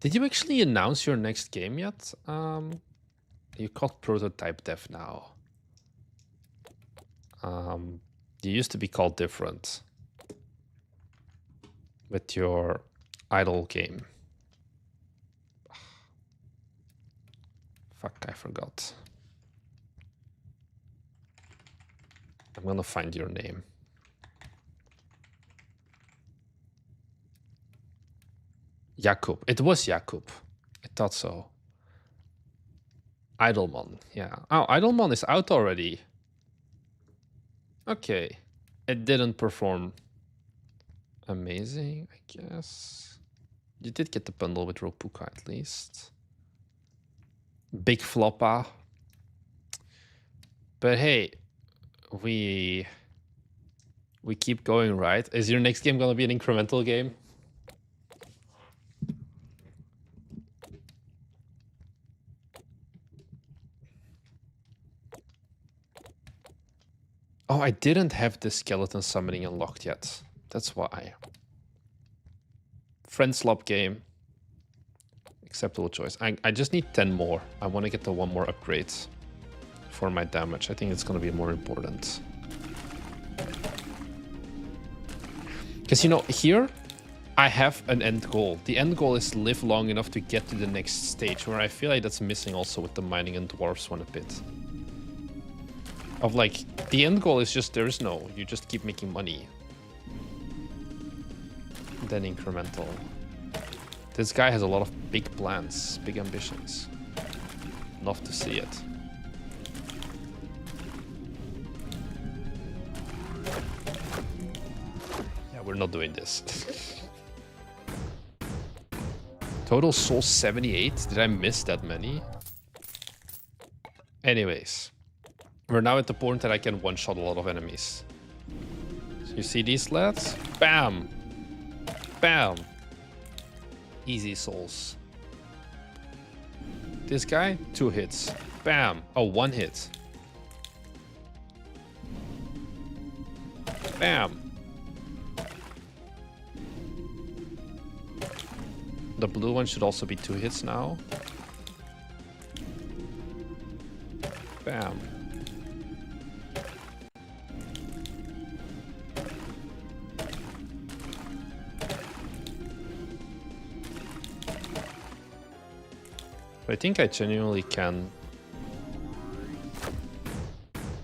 Speaker 1: Did you actually announce your next game yet? You called Prototype Dev now. You used to be called different with your idle game. Fuck, I forgot. I'm gonna find your name. Jakub. It was Jakub. I thought so. Idlemon. Yeah. Oh, Idlemon is out already. Okay. It didn't perform amazing, I guess. You did get the bundle with Ropuka at least. Big floppa. But hey, we keep going, right? Is your next game gonna be an incremental game? Oh, I didn't have the skeleton summoning unlocked yet. That's why. Friend slop game. Acceptable choice. I just need 10 more. I want to get the one more upgrade for my damage. I think it's going to be more important. Because, you know, here I have an end goal. The end goal is live long enough to get to the next stage, where I feel like that's missing also with the mining and dwarfs one a bit. Of like, the end goal is just, there is no, you just keep making money. Then incremental. This guy has a lot of big plans, big ambitions. Love to see it. Yeah, we're not doing this. Total soul 78? Did I miss that many? Anyways. We're now at the point that I can one-shot a lot of enemies. So you see these lads? Bam! Bam! Easy souls. This guy, 2 hits. Bam! Oh, 1 hit. Bam! The blue one should also be 2 hits now. Bam. I think I genuinely can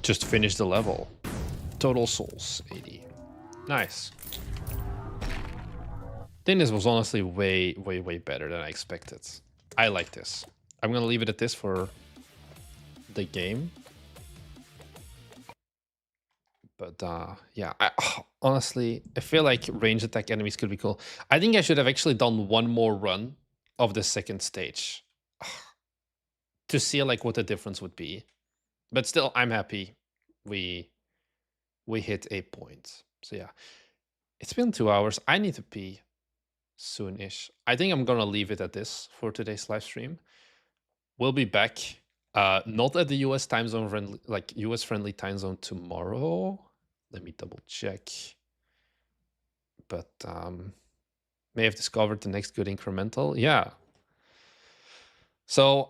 Speaker 1: just finish the level. Total souls, 80. Nice. I think this was honestly way better than I expected. I like this. I'm gonna leave it at this for the game. But yeah, honestly, I feel like range attack enemies could be cool. I think I should have actually done one more run of the second stage to see like what the difference would be. But still, I'm happy we hit 8 points. So yeah, it's been 2 hours. I need to pee soon-ish. I think I'm gonna leave it at this for today's live stream. We'll be back, not at the US time zone friendly, like US friendly time zone tomorrow. Let me double check. But may have discovered the next good incremental. Yeah. So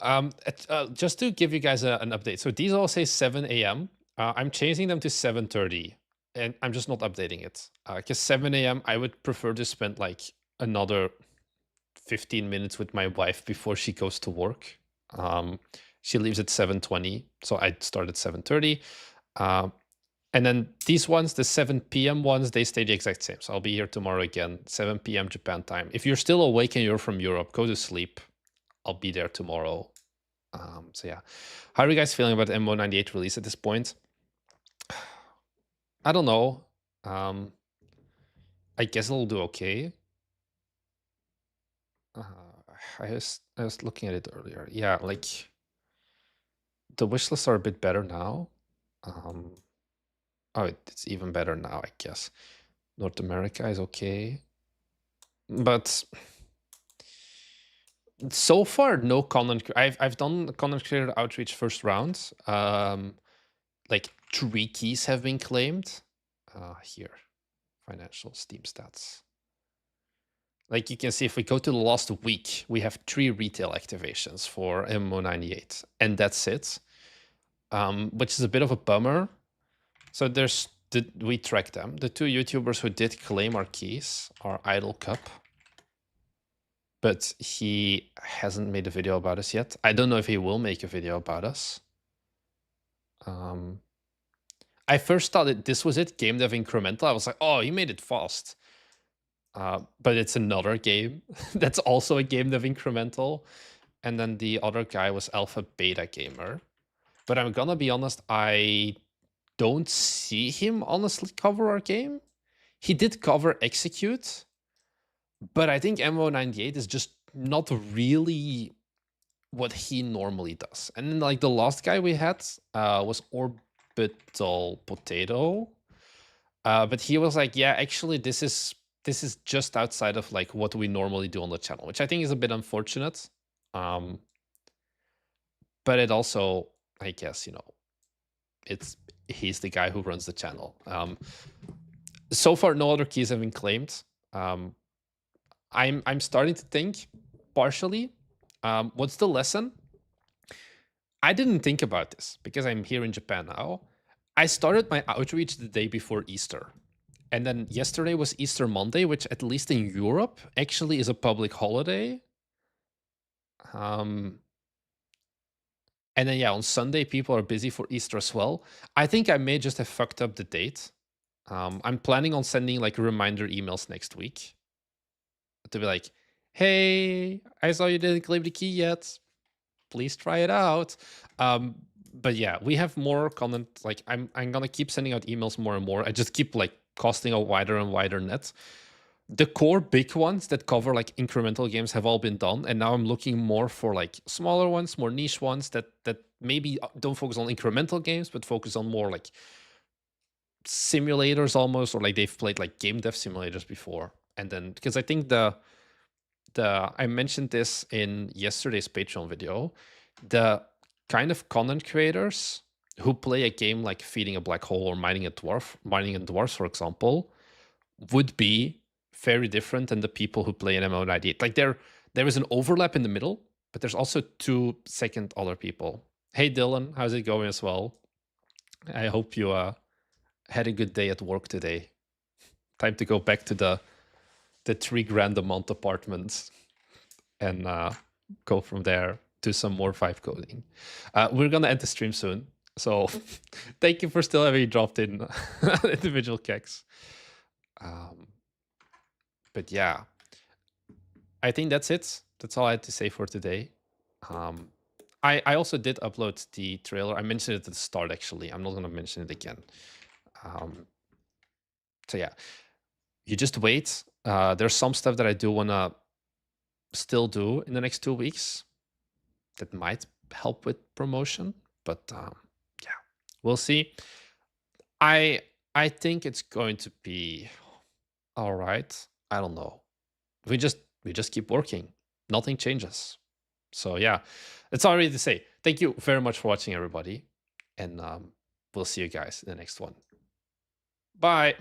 Speaker 1: just to give you guys an update. So these all say 7 a.m. I'm changing them to 7:30, and I'm just not updating it. Because 7 a.m. I would prefer to spend like another 15 minutes with my wife before she goes to work. She leaves at 7:20, so I'd start at 7:30. And then these ones, the 7 p.m. ones, they stay the exact same. So I'll be here tomorrow again, 7 p.m. Japan time. If you're still awake and you're from Europe, go to sleep. I'll be there tomorrow. So yeah. How are you guys feeling about the MO98 release at this point? I don't know. I guess it'll do okay. I was looking at it earlier. Yeah, like the wishlists are a bit better now. Oh, it's even better now, I guess. North America is okay. But so far, no content. I've done content creator outreach first round. Like 3 keys have been claimed. Here, financial Steam stats. Like you can see, if we go to the last week, we have 3 retail activations for MO98, and that's it. Which is a bit of a bummer. So we track them. The 2 YouTubers who did claim our keys are Idle Cup, but he hasn't made a video about us yet. I don't know if he will make a video about us. I first thought that this was it, Game Dev Incremental. I was like, oh, he made it fast. But it's another game that's also a Game Dev Incremental. And then the other guy was Alpha Beta Gamer. But I'm gonna be honest, I don't see him honestly cover our game. He did cover Execute, but I think MO98 is just not really what he normally does. And then like the last guy we had was Orbital Potato. But he was like, yeah, actually this is just outside of like what we normally do on the channel, which I think is a bit unfortunate. But it also, I guess, you know, he's the guy who runs the channel. So far, no other keys have been claimed. I'm starting to think partially. What's the lesson? I didn't think about this because I'm here in Japan now. I started my outreach the day before Easter. And then yesterday was Easter Monday, which at least in Europe actually is a public holiday. And then yeah, on Sunday people are busy for Easter as well. I think I may just have fucked up the date. I'm planning on sending like reminder emails next week to be like, hey, I saw you didn't claim the key yet. Please try it out. But yeah, we have more content. Like I'm gonna keep sending out emails more and more. I just keep like casting a wider and wider net. The core big ones that cover like incremental games have all been done, and now I'm looking more for like smaller ones, more niche ones that maybe don't focus on incremental games, but focus on more like simulators almost, or like they've played like game dev simulators before. And then because I think the I mentioned this in yesterday's Patreon video, the kind of content creators who play a game like Feeding a Black Hole or Mining a Dwarfs, for example, would be very different than the people who play an MMO98. Like there is an overlap in the middle, but there's also 2 second other people. Hey Dylan, how's it going as well? I hope you had a good day at work today. Time to go back to the $3,000 a month apartments and go from there to some more vibe coding. We're gonna end the stream soon, so thank you for still having dropped in individual keks. But yeah, I think that's it. That's all I had to say for today. I also did upload the trailer. I mentioned it at the start, actually. I'm not going to mention it again. So yeah, you just wait. There's some stuff that I do want to still do in the next 2 weeks that might help with promotion. But yeah, we'll see. I think it's going to be all right. I don't know. We just keep working. Nothing changes. So yeah, that's all I need to say. Thank you very much for watching, everybody. And we'll see you guys in the next one. Bye.